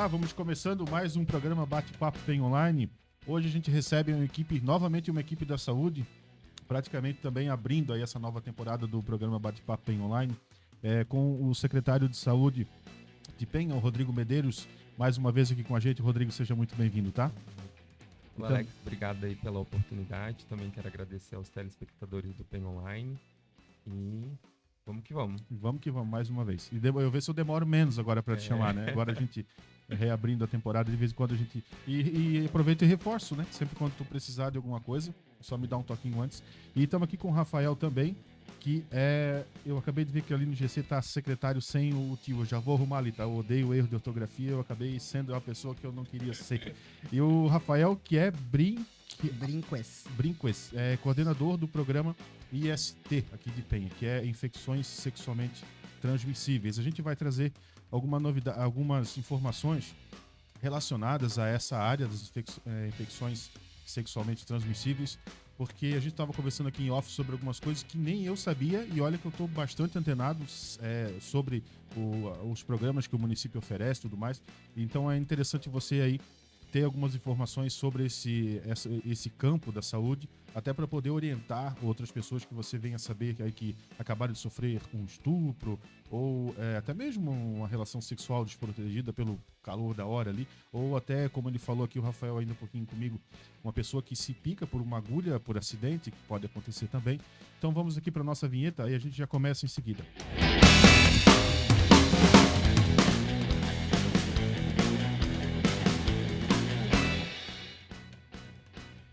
lá, vamos começando mais um programa Bate-Papo PEN Online. Hoje a gente recebe novamente uma equipe da saúde, praticamente também abrindo aí essa nova temporada do programa Bate-Papo PEN Online, com o secretário de saúde de Penha, o Rodrigo Medeiros, mais uma vez aqui com a gente. Rodrigo, seja muito bem-vindo, tá? Então, Alex, obrigado aí pela oportunidade. Também quero agradecer aos telespectadores do PEN Online. E vamos que vamos. Vamos que vamos, mais uma vez. E eu ver se eu demoro menos agora para te chamar, né? Agora a gente reabrindo a temporada, de vez em quando a gente... E aproveito e reforço, né? Sempre quando tu precisar de alguma coisa, só me dá um toquinho antes. E estamos aqui com o Rafael também, que eu acabei de ver que ali no GC tá secretário sem o tio. Eu já vou arrumar ali, tá? Eu odeio o erro de ortografia, eu acabei sendo a pessoa que eu não queria ser. E o Rafael, que é Brinques, coordenador do programa IST aqui de Penha, que é infecções sexualmente transmissíveis. A gente vai trazer algumas informações relacionadas a essa área das infecções sexualmente transmissíveis, porque a gente estava conversando aqui em off sobre algumas coisas que nem eu sabia, e olha que eu estou bastante antenado sobre os programas que o município oferece e tudo mais. Então é interessante você aí ter algumas informações sobre esse campo da saúde, até para poder orientar outras pessoas que você venha saber que acabaram de sofrer um estupro ou até mesmo uma relação sexual desprotegida pelo calor da hora ali, ou até, como ele falou aqui, o Rafael ainda um pouquinho comigo, uma pessoa que se pica por uma agulha, por acidente, que pode acontecer também. Então vamos aqui para nossa vinheta e a gente já começa em seguida.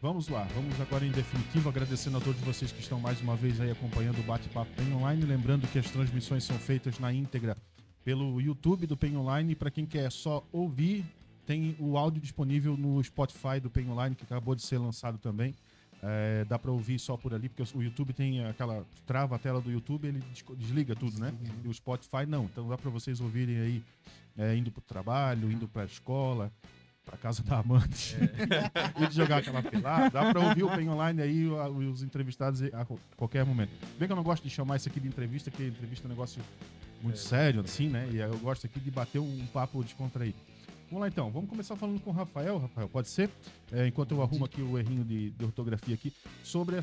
Vamos lá, vamos agora em definitivo, agradecendo a todos vocês que estão mais uma vez aí acompanhando o Bate-Papo PEN Online, lembrando que as transmissões são feitas na íntegra pelo YouTube do PEN Online, e para quem quer só ouvir, tem o áudio disponível no Spotify do PEN Online, que acabou de ser lançado também. Dá para ouvir só por ali, porque o YouTube tem aquela... trava a tela do YouTube, ele desliga tudo, né? E o Spotify não, então dá para vocês ouvirem aí indo para o trabalho, indo para a escola, pra casa da amante, e de jogar aquela pelada. Dá pra ouvir o PEN Online aí, os entrevistados a qualquer momento. Bem que eu não gosto de chamar isso aqui de entrevista, porque entrevista é um negócio muito sério, assim, né? E eu gosto aqui de bater um papo descontraído. Vamos lá então, vamos começar falando com o Rafael. Rafael, pode ser? Enquanto eu arrumo aqui o errinho de ortografia aqui, sobre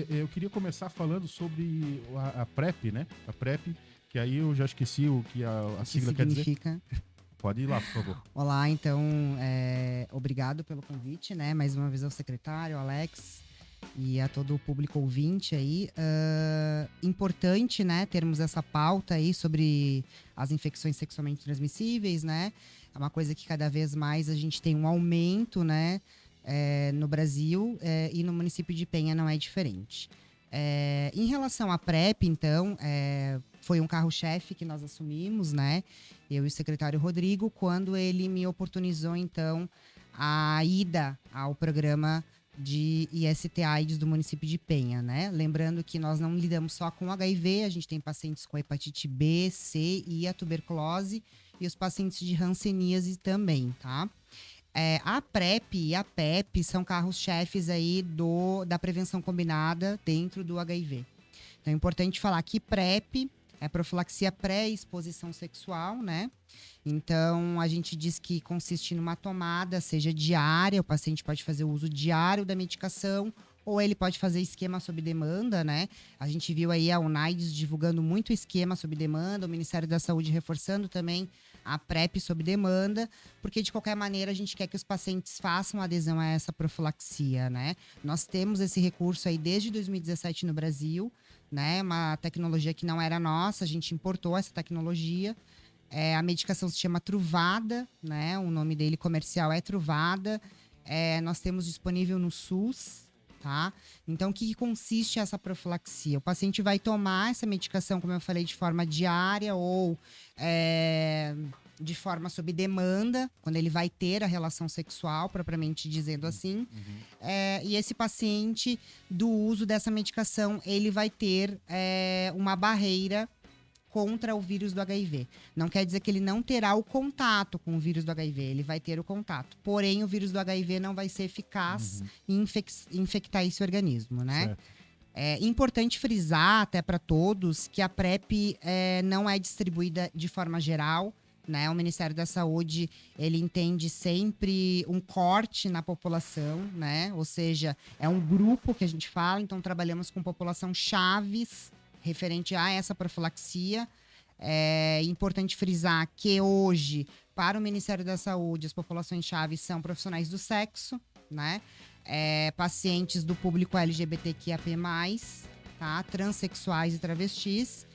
eu queria começar falando sobre a PrEP, né? A PrEP, que aí eu já esqueci o que a sigla quer dizer. Pode ir lá, por favor. Olá, então, obrigado pelo convite, né? Mais uma vez ao secretário, ao Alex, e a todo o público ouvinte aí. Importante, né, termos essa pauta aí sobre as infecções sexualmente transmissíveis, né? É uma coisa que cada vez mais a gente tem um aumento, né, no Brasil, e no município de Penha não é diferente. Em relação à PrEP, então, foi um carro-chefe que nós assumimos, né? Eu e o secretário Rodrigo, quando ele me oportunizou, então, a ida ao programa de IST/AIDS do município de Penha, né? Lembrando que nós não lidamos só com HIV, a gente tem pacientes com hepatite B, C e a tuberculose, e os pacientes de hanseníase também, tá? A PrEP e a PEP são carros-chefes aí da prevenção combinada dentro do HIV. Então é importante falar que PrEP é profilaxia pré-exposição sexual, né? Então, a gente diz que consiste numa tomada, seja diária, o paciente pode fazer o uso diário da medicação, ou ele pode fazer esquema sob demanda, né? A gente viu aí a UNAIDS divulgando muito esquema sob demanda, o Ministério da Saúde reforçando também a PrEP sob demanda, porque de qualquer maneira a gente quer que os pacientes façam adesão a essa profilaxia, né? Nós temos esse recurso aí desde 2017 no Brasil, né? Uma tecnologia que não era nossa, a gente importou essa tecnologia. A medicação se chama Truvada, né? O nome dele comercial é Truvada. Nós temos disponível no SUS, tá? Então, o que consiste essa profilaxia? O paciente vai tomar essa medicação, como eu falei, de forma diária ou de forma sob demanda, quando ele vai ter a relação sexual, propriamente dizendo assim. E esse paciente, do uso dessa medicação, ele vai ter uma barreira contra o vírus do HIV. Não quer dizer que ele não terá o contato com o vírus do HIV, ele vai ter o contato. Porém, o vírus do HIV não vai ser eficaz em infectar esse organismo, né? Certo. É importante frisar, até para todos, que a PrEP não é distribuída de forma geral. né? O Ministério da Saúde, ele entende sempre um corte na população, né? Ou seja, é um grupo que a gente fala, então trabalhamos com população chaves referente a essa profilaxia. É importante frisar que hoje, para o Ministério da Saúde, as populações chaves são profissionais do sexo, né? Pacientes do público LGBTQIAP+, tá? Transsexuais e travestis.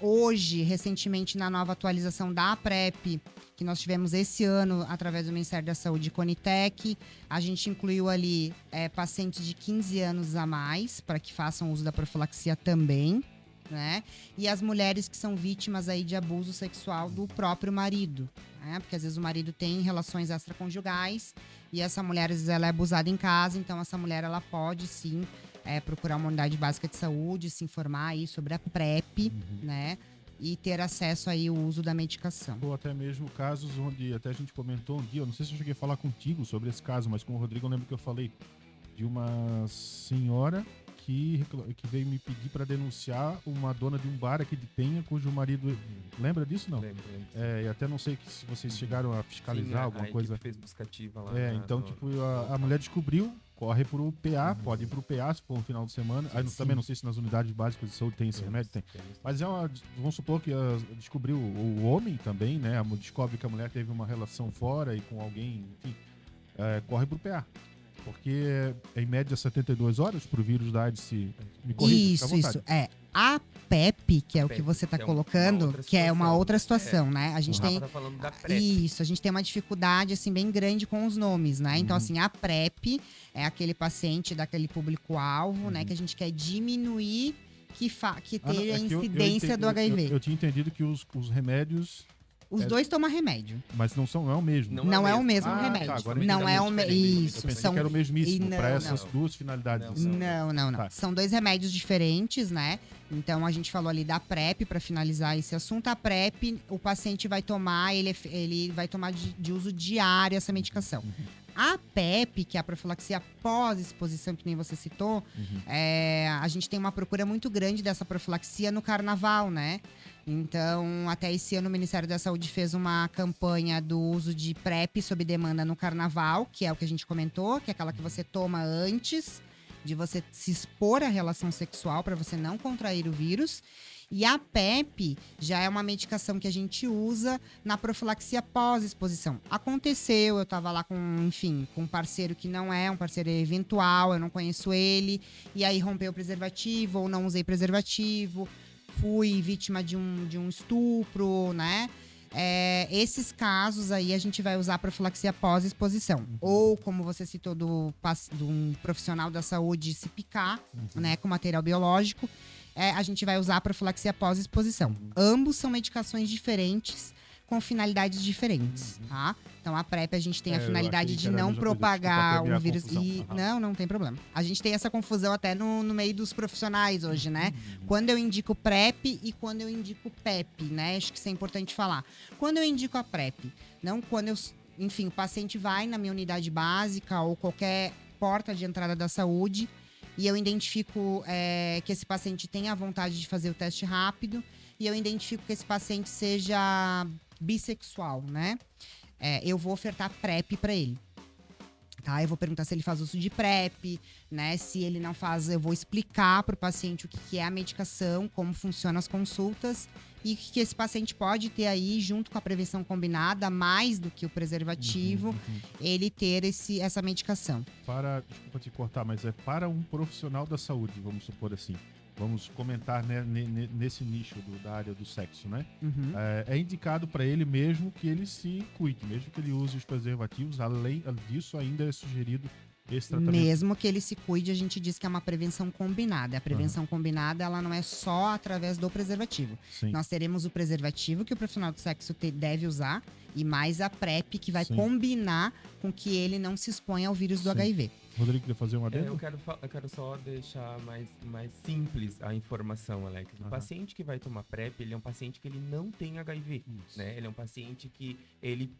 Hoje, recentemente, na nova atualização da PrEP, que nós tivemos esse ano através do Ministério da Saúde e Conitec, a gente incluiu ali pacientes de 15 anos a mais, para que façam uso da profilaxia também, né? E as mulheres que são vítimas aí de abuso sexual do próprio marido, né? Porque às vezes o marido tem relações extraconjugais e essa mulher, às vezes, ela é abusada em casa, então essa mulher, ela pode sim procurar uma unidade básica de saúde, se informar aí sobre a PrEP, né? E ter acesso aí ao uso da medicação. Ou até mesmo casos onde até a gente comentou um dia, eu não sei se eu cheguei a falar contigo sobre esse caso, mas com o Rodrigo eu lembro que eu falei de uma senhora que veio me pedir para denunciar uma dona de um bar aqui de Penha, cujo marido... Lembra disso, não? Lembro. E até não sei se vocês chegaram a fiscalizar alguma coisa. Fez buscativa lá. Então, tipo, a mulher descobriu, corre pro PA, pode ir pro PA se for no final de semana. Aí também não sei se nas unidades básicas de saúde tem esse remédio, tem. Mas vamos supor que descobriu o homem também, né? Descobre que a mulher teve uma relação fora e com alguém, enfim, corre pro PA. Porque em média 72 horas pro vírus da AIDS se... Me corrija, Isso. A PEP, que é o que você está colocando, que é uma outra situação, né? A gente tem... Tá falando da PrEP. Isso, a gente tem uma dificuldade, assim, bem grande com os nomes, né? Então, assim, a PrEP é aquele paciente daquele público-alvo, né? Que a gente quer diminuir que tenha a incidência do HIV. Eu tinha entendido que os remédios... Os dois tomam remédio. Mas não é o mesmo. Não é o mesmo remédio. Tá, agora não é o mesmo. Isso. Eu pensei que era o mesmíssimo para essas duas finalidades. Não. Tá. São dois remédios diferentes, né? Então, a gente falou ali da PrEP, para finalizar esse assunto. A PrEP, o paciente vai tomar, ele vai tomar de uso diário essa medicação. A PEP, que é a profilaxia pós-exposição, que nem você citou, a gente tem uma procura muito grande dessa profilaxia no carnaval, né? Então, até esse ano o Ministério da Saúde fez uma campanha do uso de PrEP sob demanda no carnaval, que é o que a gente comentou, que é aquela que você toma antes de você se expor à relação sexual para você não contrair o vírus. E a PEP já é uma medicação que a gente usa na profilaxia pós-exposição. Aconteceu, eu estava lá com um parceiro que não é um parceiro eventual, eu não conheço ele, e aí rompeu o preservativo ou não usei preservativo, fui vítima de um estupro, né? Esses casos aí a gente vai usar a profilaxia pós-exposição. Ou, como você citou, de um profissional da saúde se picar, né, com material biológico, a gente vai usar a profilaxia pós-exposição. Ambos são medicações diferentes, com finalidades diferentes, tá? Então, a PrEP, a gente tem a finalidade de não propagar o vírus. Não tem problema. A gente tem essa confusão até no meio dos profissionais hoje, né? Quando eu indico PrEP e quando eu indico PEP, né? Acho que isso é importante falar. Quando eu indico a PrEP, não quando o paciente vai na minha unidade básica ou qualquer porta de entrada da saúde e eu identifico que esse paciente tem a vontade de fazer o teste rápido e eu identifico que esse paciente seja bissexual, né? Eu vou ofertar PrEP para ele. Tá? Eu vou perguntar se ele faz uso de PrEP, né? Se ele não faz, eu vou explicar para o paciente o que é a medicação, como funcionam as consultas e que esse paciente pode ter aí, junto com a prevenção combinada, mais do que o preservativo, ele ter essa medicação. Desculpa te cortar, mas é para um profissional da saúde, vamos supor assim. Vamos comentar, né, nesse nicho da área do sexo, né? É indicado para ele mesmo que ele se cuide, mesmo que ele use os preservativos. Além disso, ainda é sugerido esse tratamento. Mesmo que ele se cuide, a gente diz que é uma prevenção combinada. A prevenção combinada, ela não é só através do preservativo. Sim. Nós teremos o preservativo que o profissional do sexo deve usar e mais a PrEP que vai combinar com que ele não se exponha ao vírus do HIV. Rodrigo, queria fazer uma adendo? Eu quero só deixar mais simples a informação, Alex. O paciente que vai tomar PrEP, ele é um paciente que ele não tem HIV, né? Ele é um paciente que ele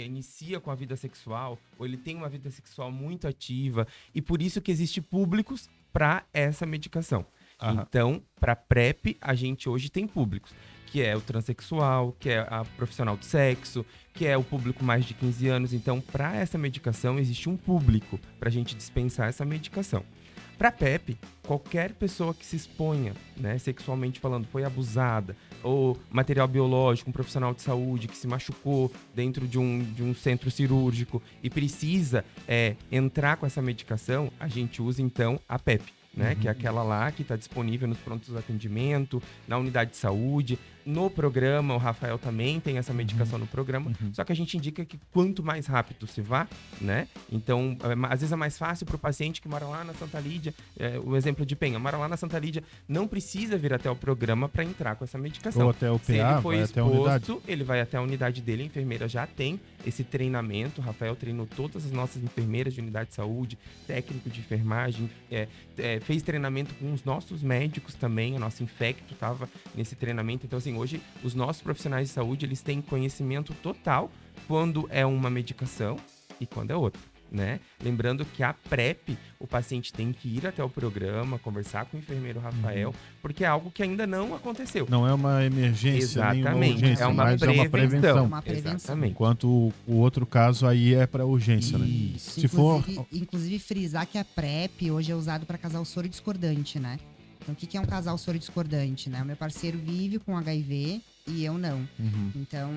inicia com a vida sexual, ou ele tem uma vida sexual muito ativa, e por isso que existe públicos para essa medicação. Aham. Então, para PrEP, a gente hoje tem públicos, que é o transexual, que é a profissional de sexo, que é o público mais de 15 anos. Então, para essa medicação, existe um público para a gente dispensar essa medicação. Para PrEP, qualquer pessoa que se exponha, né, sexualmente falando, foi abusada, ou material biológico, um profissional de saúde que se machucou dentro de um centro cirúrgico e precisa entrar com essa medicação, a gente usa então a PEP. Né, que é aquela lá que está disponível nos prontos de atendimento, na unidade de saúde. No programa, o Rafael também tem essa medicação no programa, só que a gente indica que quanto mais rápido se vá, né? Então, às vezes é mais fácil para o paciente que mora lá na Santa Lídia, o exemplo de Penha, mora lá na Santa Lídia, não precisa vir até o programa para entrar com essa medicação. Ou até o PA, se ele foi vai até a unidade. exposto, ele vai até a unidade dele, a enfermeira já tem esse treinamento, o Rafael treinou todas as nossas enfermeiras de unidade de saúde, técnico de enfermagem, fez treinamento com os nossos médicos também, a nossa infecto estava nesse treinamento. Então, assim, hoje os nossos profissionais de saúde, eles têm conhecimento total quando é uma medicação e quando é outra, né? Lembrando que a PrEP, o paciente tem que ir até o programa, conversar com o enfermeiro Rafael, porque é algo que ainda não aconteceu. Não é uma emergência, nem uma Exatamente, urgência, é uma mas é uma prevenção. Uma prevenção. Exatamente. Enquanto o outro caso aí é para urgência, né? Isso. Se for... Inclusive, frisar que a PrEP hoje é usado para casal soro discordante, né? Então, o que é um casal soro discordante, né? O meu parceiro vive com HIV e eu não. Então,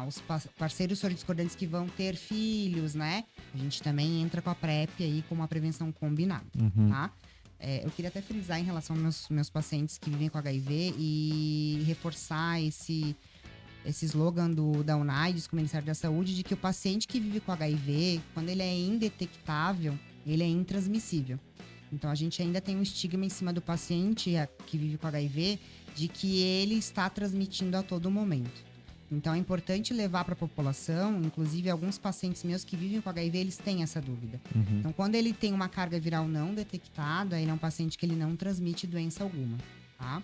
os parceiros soro discordantes que vão ter filhos, né? A gente também entra com a PrEP aí com uma prevenção combinada, tá? Eu queria até frisar em relação aos meus pacientes que vivem com HIV e reforçar esse slogan da UNAIDS, com o Ministério da Saúde, de que o paciente que vive com HIV, quando ele é indetectável, ele é intransmissível. Então, a gente ainda tem um estigma em cima do paciente que vive com HIV de que ele está transmitindo a todo momento. Então, é importante levar para a população, inclusive alguns pacientes meus que vivem com HIV, eles têm essa dúvida. Então, quando ele tem uma carga viral não detectada, ele é um paciente que ele não transmite doença alguma, tá?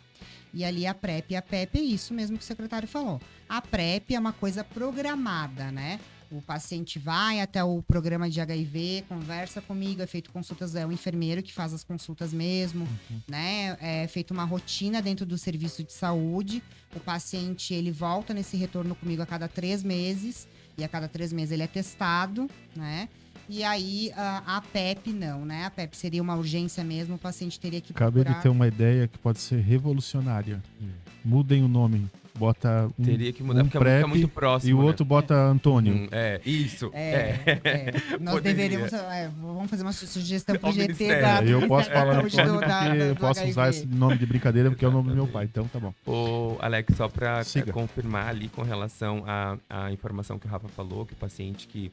E ali a PrEP é isso mesmo que o secretário falou. A PrEP é uma coisa programada, né? O paciente vai até o programa de HIV, conversa comigo, é feito consultas, é o enfermeiro que faz as consultas mesmo, né? É feita uma rotina dentro do serviço de saúde. O paciente, ele volta nesse retorno comigo a cada 3 meses, e a cada 3 meses ele é testado, né? E aí, a PrEP não, né? A PrEP seria uma urgência mesmo, o paciente teria que Acabei procurar... de ter uma ideia que pode ser revolucionária. Mudem o nome. Bota Teria que mudar, porque PrEP fica muito próximo, e o né? outro bota Antônio. Isso. Nós Poderia. deveríamos... vamos fazer uma sugestão pro Ao GT Ministério. da... Eu posso falar Saúde Antônio do- da- porque eu do posso usar HIV. esse nome de brincadeira porque é o nome do meu pai. Então tá bom. Ô, Alex, só para Siga. confirmar ali com relação à informação que o Rafa falou, que o paciente que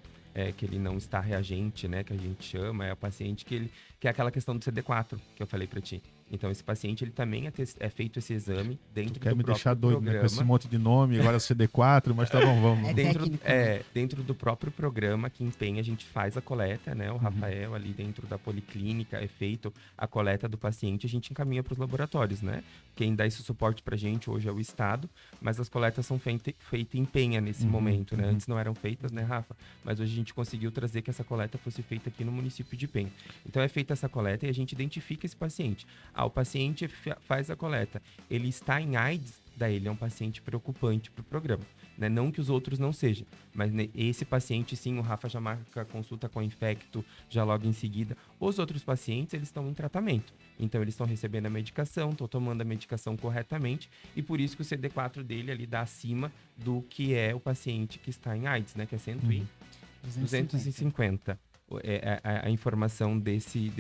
ele não está reagente, né, que a gente chama, é o paciente que é aquela questão do CD4 que eu falei para ti. Então, esse paciente, ele também é feito esse exame dentro Tu do quer me próprio deixar doido, né? programa. Com esse monte de nome, agora CD4, mas tá bom, vamos. técnico, né? Dentro do próprio programa que empenha, a gente faz a coleta, né? O Rafael ali dentro da policlínica é feito a coleta do paciente, a gente encaminha para os laboratórios, né? Quem dá esse suporte pra gente hoje é o Estado, mas as coletas são feitas em Penha nesse momento, né? Antes não eram feitas, né, Rafa? Mas hoje a gente conseguiu trazer que essa coleta fosse feita aqui no município de Penha. Então é feita essa coleta e a gente identifica esse paciente. O paciente faz a coleta, ele está em AIDS, daí ele é um paciente preocupante para o programa. Né? Não que os outros não sejam, mas esse paciente sim, o Rafa já marca a consulta com o infecto já logo em seguida. Os outros pacientes, eles estão em tratamento. Então, eles estão recebendo a medicação, estão tomando a medicação corretamente e por isso que o CD4 dele ali dá acima do que é o paciente que está em AIDS, né? Que é 250. A informação desse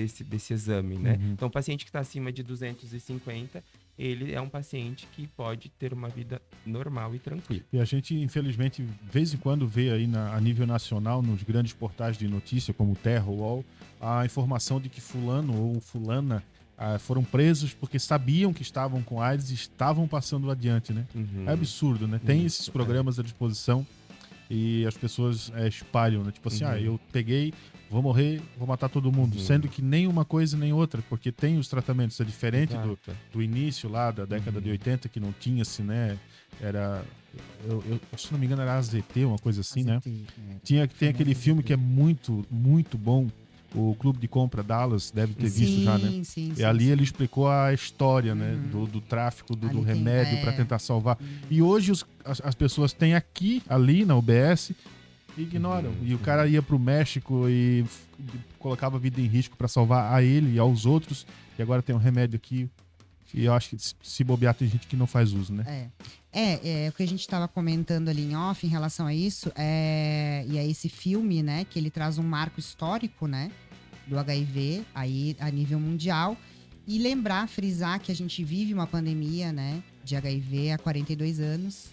exame, né? Então, o paciente que está acima de 250, ele é um paciente que pode ter uma vida normal e tranquila. E a gente, infelizmente, de vez em quando vê aí a nível nacional, nos grandes portais de notícia, como o Terra, o UOL, a informação de que fulano ou fulana foram presos porque sabiam que estavam com AIDS e estavam passando adiante, né? É absurdo, né? Tem esses programas à disposição e as pessoas espalham, né? Tipo assim, eu peguei, vou morrer, vou matar todo mundo. Sendo que nem uma coisa nem outra, porque tem os tratamentos, é diferente do início lá da década de 80, que não tinha-se, né? Era, se não me engano, era AZT, uma coisa assim, né? Tem aquele filme que é muito, muito bom, o Clube de Compra Dallas deve ter visto já, né? Sim, E ali ele explicou a história, né? Do tráfico, do remédio para tentar salvar. E hoje as pessoas têm ali na UBS, e ignoram. E o cara ia pro México e colocava a vida em risco para salvar a ele e aos outros. E agora tem um remédio aqui. E eu acho que se bobear tem gente que não faz uso, né? O que a gente estava comentando ali em off em relação a isso, e a esse filme, né, que ele traz um marco histórico, né, do HIV aí a nível mundial, e frisar que a gente vive uma pandemia, né, de HIV há 42 anos,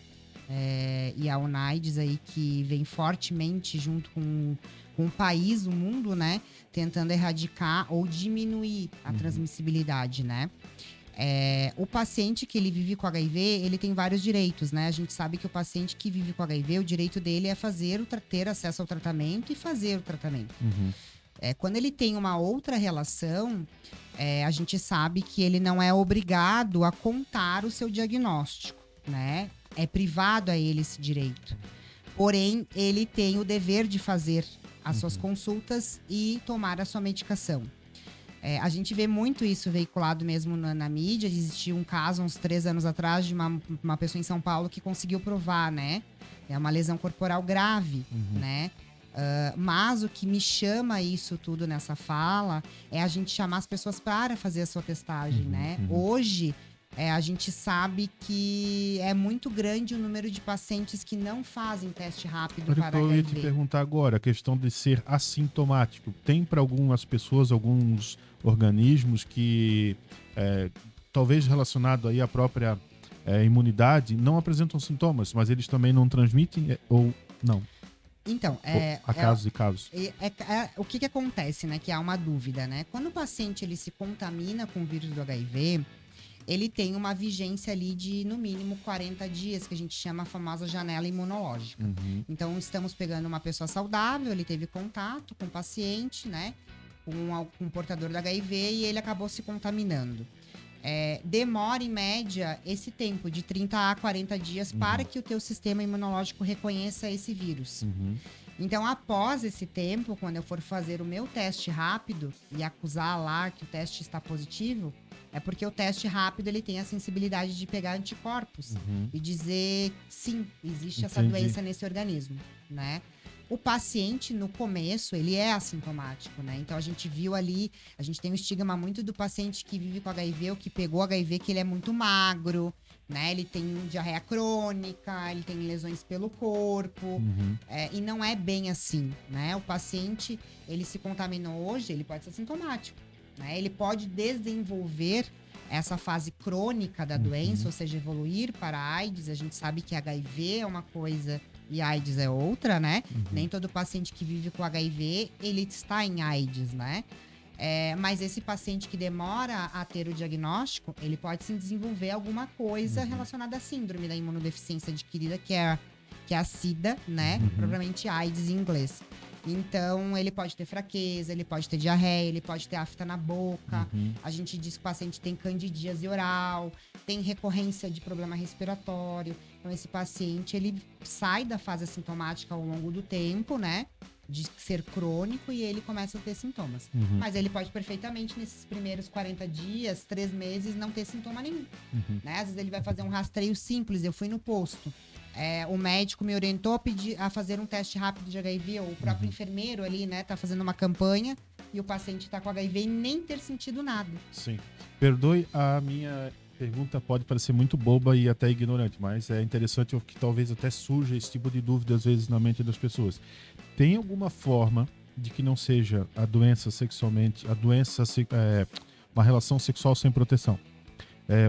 e a UNAIDS aí que vem fortemente junto com o país, o mundo, né, tentando erradicar ou diminuir a transmissibilidade, né. O paciente que ele vive com HIV, ele tem vários direitos, né? A gente sabe que o paciente que vive com HIV, o direito dele é ter acesso ao tratamento e fazer o tratamento. Quando ele tem uma outra relação, a gente sabe que ele não é obrigado a contar o seu diagnóstico, né? É privado a ele esse direito. Porém, ele tem o dever de fazer as suas consultas e tomar a sua medicação. A gente vê muito isso veiculado mesmo na mídia. Existiu um caso, uns 3 anos atrás, de uma pessoa em São Paulo que conseguiu provar, né? É uma lesão corporal grave, né? Mas o que me chama isso tudo nessa fala é a gente chamar as pessoas para fazer a sua testagem, né? Hoje, a gente sabe que é muito grande o número de pacientes que não fazem teste rápido para HIV. Eu ia te perguntar agora, a questão de ser assintomático. Tem para algumas pessoas, alguns organismos que, talvez relacionado aí à própria imunidade, não apresentam sintomas, mas eles também não transmitem ou não? Então, há casos e casos. O que acontece, né? Que há uma dúvida, né? Quando o paciente ele se contamina com o vírus do HIV, ele tem uma vigência ali de, no mínimo, 40 dias, que a gente chama a famosa janela imunológica. Então, estamos pegando uma pessoa saudável, ele teve contato com o paciente, né? Com um portador do HIV e ele acabou se contaminando. Demora, em média, esse tempo de 30 a 40 dias para que o teu sistema imunológico reconheça esse vírus. Então, após esse tempo, quando eu for fazer o meu teste rápido e acusar lá que o teste está positivo, é porque o teste rápido ele tem a sensibilidade de pegar anticorpos e dizer, sim, existe essa doença nesse organismo, né? O paciente, no começo, ele é assintomático, né? Então, a gente viu ali, a gente tem um estigma muito do paciente que vive com HIV ou que pegou HIV, que ele é muito magro, né? Ele tem diarreia crônica, ele tem lesões pelo corpo, e não é bem assim, né? O paciente, ele se contaminou hoje, ele pode ser sintomático, né? Ele pode desenvolver essa fase crônica da doença, ou seja, evoluir para a AIDS. A gente sabe que HIV é uma coisa e AIDS é outra, né? Nem todo paciente que vive com HIV, ele está em AIDS, né? Mas esse paciente que demora a ter o diagnóstico, ele pode sim desenvolver alguma coisa relacionada à síndrome da imunodeficiência adquirida, que é a SIDA, né? Provavelmente AIDS em inglês. Então, ele pode ter fraqueza, ele pode ter diarreia, ele pode ter afta na boca. A gente diz que o paciente tem candidíase oral, tem recorrência de problema respiratório. Então, esse paciente, ele sai da fase assintomática ao longo do tempo, né? De ser crônico, e ele começa a ter sintomas. Mas ele pode perfeitamente, nesses primeiros 40 dias, 3 meses, não ter sintoma nenhum. Né? Às vezes ele vai fazer um rastreio simples. Eu fui no posto. O médico me orientou a fazer um teste rápido de HIV, ou o próprio enfermeiro ali, né, tá fazendo uma campanha e o paciente tá com HIV e nem ter sentido nada. Sim. Perdoe a minha pergunta, pode parecer muito boba e até ignorante, mas é interessante que talvez até surja esse tipo de dúvida às vezes na mente das pessoas. Tem alguma forma de que não seja a doença sexualmente, uma relação sexual sem proteção?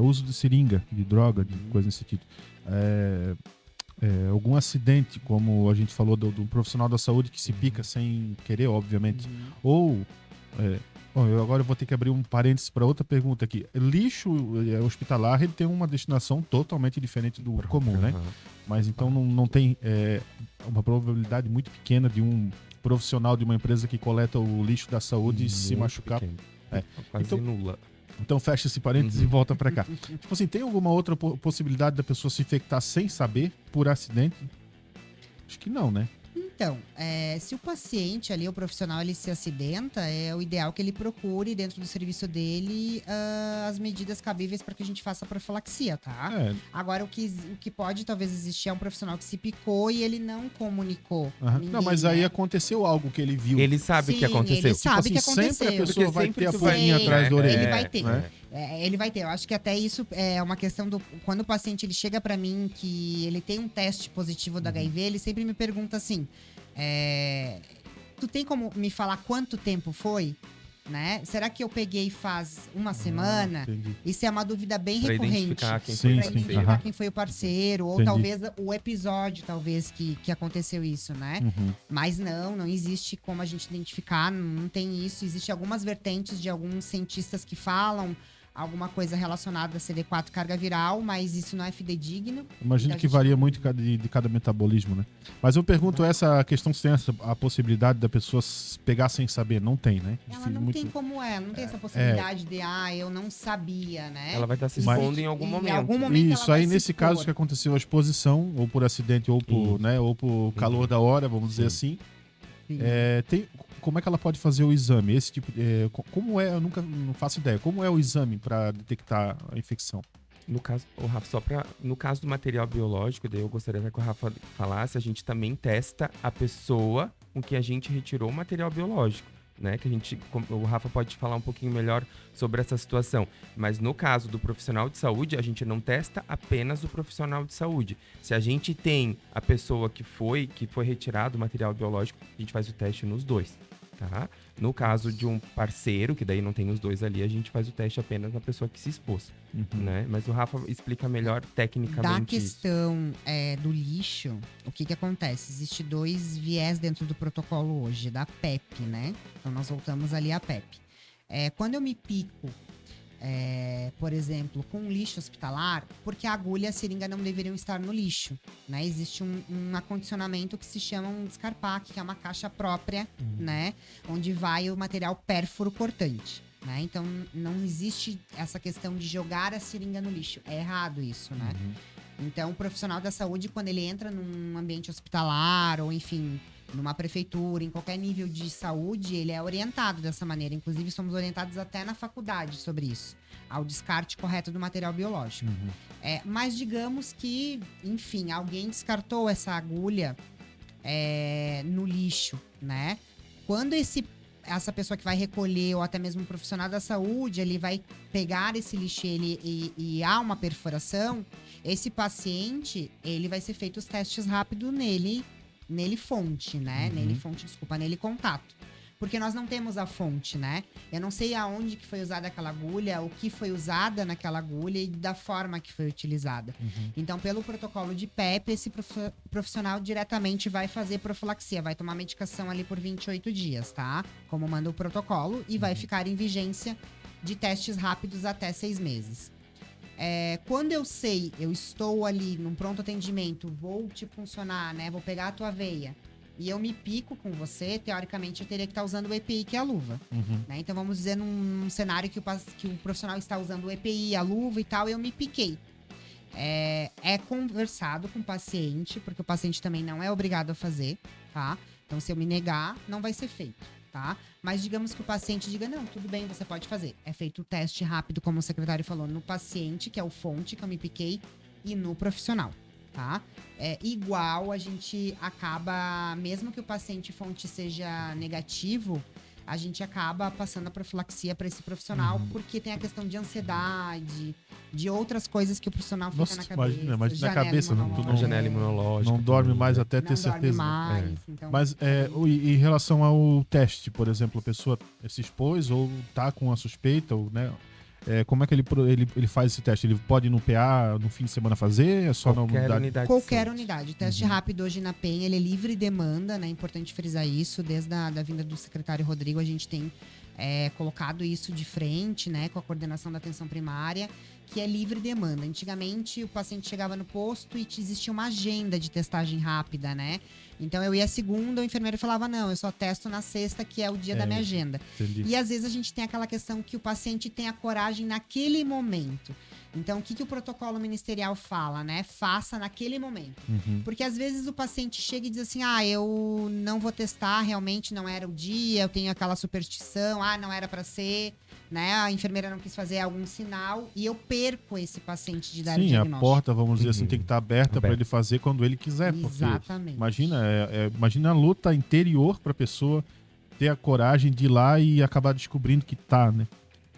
Uso de seringa, de droga, de coisa nesse sentido. Algum acidente, como a gente falou do profissional da saúde que se pica sem querer, obviamente. Ou, agora eu vou ter que abrir um parênteses para outra pergunta aqui. Lixo hospitalar, ele tem uma destinação totalmente diferente do comum, né? Mas então não tem uma probabilidade muito pequena de um profissional de uma empresa que coleta o lixo da saúde se machucar. Quase nula. Então fecha esse parênteses e volta pra cá. Tipo assim, tem alguma outra possibilidade da pessoa se infectar sem saber, por acidente? Acho que não, né? Então, se o paciente ali, o profissional, ele se acidenta, é o ideal que ele procure dentro do serviço dele as medidas cabíveis para que a gente faça a profilaxia, tá? Agora, o que pode talvez existir é um profissional que se picou e ele não comunicou. Ninguém, não, mas aí aconteceu algo que ele viu. Ele sabe que aconteceu. Ele sabe que aconteceu. Sempre a pessoa vai ter a tu pulguinha atrás da orelha. Ele vai ter. Né? Ele vai ter. Eu acho que até isso é uma questão do... Quando o paciente ele chega pra mim que ele tem um teste positivo do HIV, ele sempre me pergunta assim, tu tem como me falar quanto tempo foi? Né? Será que eu peguei faz uma semana? Entendi. Isso é uma dúvida bem Pra recorrente. identificar quem Sim, foi sim. Identificar quem foi o parceiro, ou Entendi. talvez o episódio, talvez, que aconteceu isso, né? Mas não existe como a gente identificar, não tem isso. Existem algumas vertentes de alguns cientistas que falam alguma coisa relacionada a CD4 carga viral, mas isso não é fidedigno. Imagino que varia muito de cada metabolismo, né? Mas eu pergunto essa questão se tem a possibilidade da pessoa pegar sem saber. Não tem, né? Ela não tem como não tem essa possibilidade de, eu não sabia, né? Ela vai estar se expondo em algum momento. Isso, aí nesse caso que aconteceu a exposição, ou por acidente, ou por, né, ou por calor da hora, vamos dizer assim, como é que ela pode fazer o exame? Esse tipo, como é? Eu não faço ideia. Como é o exame para detectar a infecção? No caso, o Rafa, no caso do material biológico, daí eu gostaria que o Rafa falasse, a gente também testa a pessoa com que a gente retirou o material biológico, né? Que o Rafa pode falar um pouquinho melhor sobre essa situação. Mas no caso do profissional de saúde, a gente não testa apenas o profissional de saúde. Se a gente tem a pessoa que foi retirado o material biológico, a gente faz o teste nos dois. Tá? No caso de um parceiro, que daí não tem os dois ali, a gente faz o teste apenas na pessoa que se expôs, né? Mas o Rafa explica melhor tecnicamente da questão do lixo, o que acontece? Existe 2 viés dentro do protocolo hoje, da PEP, né? Então nós voltamos ali à PEP. Quando eu me pico, por exemplo, com lixo hospitalar, porque a agulha e a seringa não deveriam estar no lixo, né? Existe um acondicionamento que se chama um descarpac, que é uma caixa própria, né? Onde vai o material pérfuro cortante, né? Então, não existe essa questão de jogar a seringa no lixo. É errado isso, né? Então, o profissional da saúde, quando ele entra num ambiente hospitalar, ou enfim, numa prefeitura, em qualquer nível de saúde, ele é orientado dessa maneira. Inclusive, somos orientados até na faculdade sobre isso, ao descarte correto do material biológico. Mas digamos que, enfim, alguém descartou essa agulha no lixo, né? Quando essa pessoa que vai recolher, ou até mesmo um profissional da saúde, ele vai pegar esse lixo e há uma perfuração, esse paciente, ele vai ser feito os testes rápidos nele fonte, né? Nele contato. Porque nós não temos a fonte, né? Eu não sei aonde que foi usada aquela agulha, o que foi usada naquela agulha e da forma que foi utilizada. Então, pelo protocolo de PEP, esse profissional diretamente vai fazer profilaxia, vai tomar medicação ali por 28 dias, tá? Como manda o protocolo, e vai ficar em vigência de testes rápidos até 6 meses. Quando eu sei, eu estou ali num pronto atendimento, vou te funcionar, né? Vou pegar a tua veia e eu me pico com você, teoricamente eu teria que estar usando o EPI, que é a luva. Né? Então vamos dizer num cenário que o profissional está usando o EPI, a luva e tal, e eu me piquei. É conversado com o paciente, porque o paciente também não é obrigado a fazer, tá? Então se eu me negar, não vai ser feito. Tá? Mas digamos que o paciente diga, não, tudo bem, você pode fazer. É feito o teste rápido, como o secretário falou, no paciente, que é o fonte, que eu me piquei, e no profissional, tá? Igual a gente acaba, mesmo que o paciente fonte seja negativo, a gente acaba passando a profilaxia para esse profissional, porque tem a questão de ansiedade, de outras coisas que o profissional fica na cabeça. Imagina a cabeça, a janela imunológica. Não dorme mais até ter certeza. Mais, então, mas em relação ao teste, por exemplo, a pessoa se expôs ou tá com a suspeita, ou, né? Como é que ele faz esse teste? Ele pode ir no PA no fim de semana fazer? É só qualquer na unidade? Qualquer unidade. O teste rápido hoje na PEN, ele é livre demanda, né? É importante frisar isso. Desde a vinda do secretário Rodrigo, a gente tem colocado isso de frente, né? Com a coordenação da atenção primária, que é livre demanda. Antigamente, o paciente chegava no posto e existia uma agenda de testagem rápida, né? Então, eu ia segunda, o enfermeiro falava, não, eu só testo na sexta, que é o dia da minha agenda. Entendi. E às vezes a gente tem aquela questão que o paciente tem a coragem naquele momento Então, o que o protocolo ministerial fala, né? Faça naquele momento. Porque às vezes o paciente chega e diz assim, eu não vou testar, realmente não era o dia, eu tenho aquela superstição, não era para ser, né? A enfermeira não quis fazer algum sinal e eu perco esse paciente de dar o diagnóstico. A porta, vamos dizer assim, tem que estar aberta para ele fazer quando ele quiser. Exatamente. Imagina a luta interior para a pessoa ter a coragem de ir lá e acabar descobrindo que tá, né?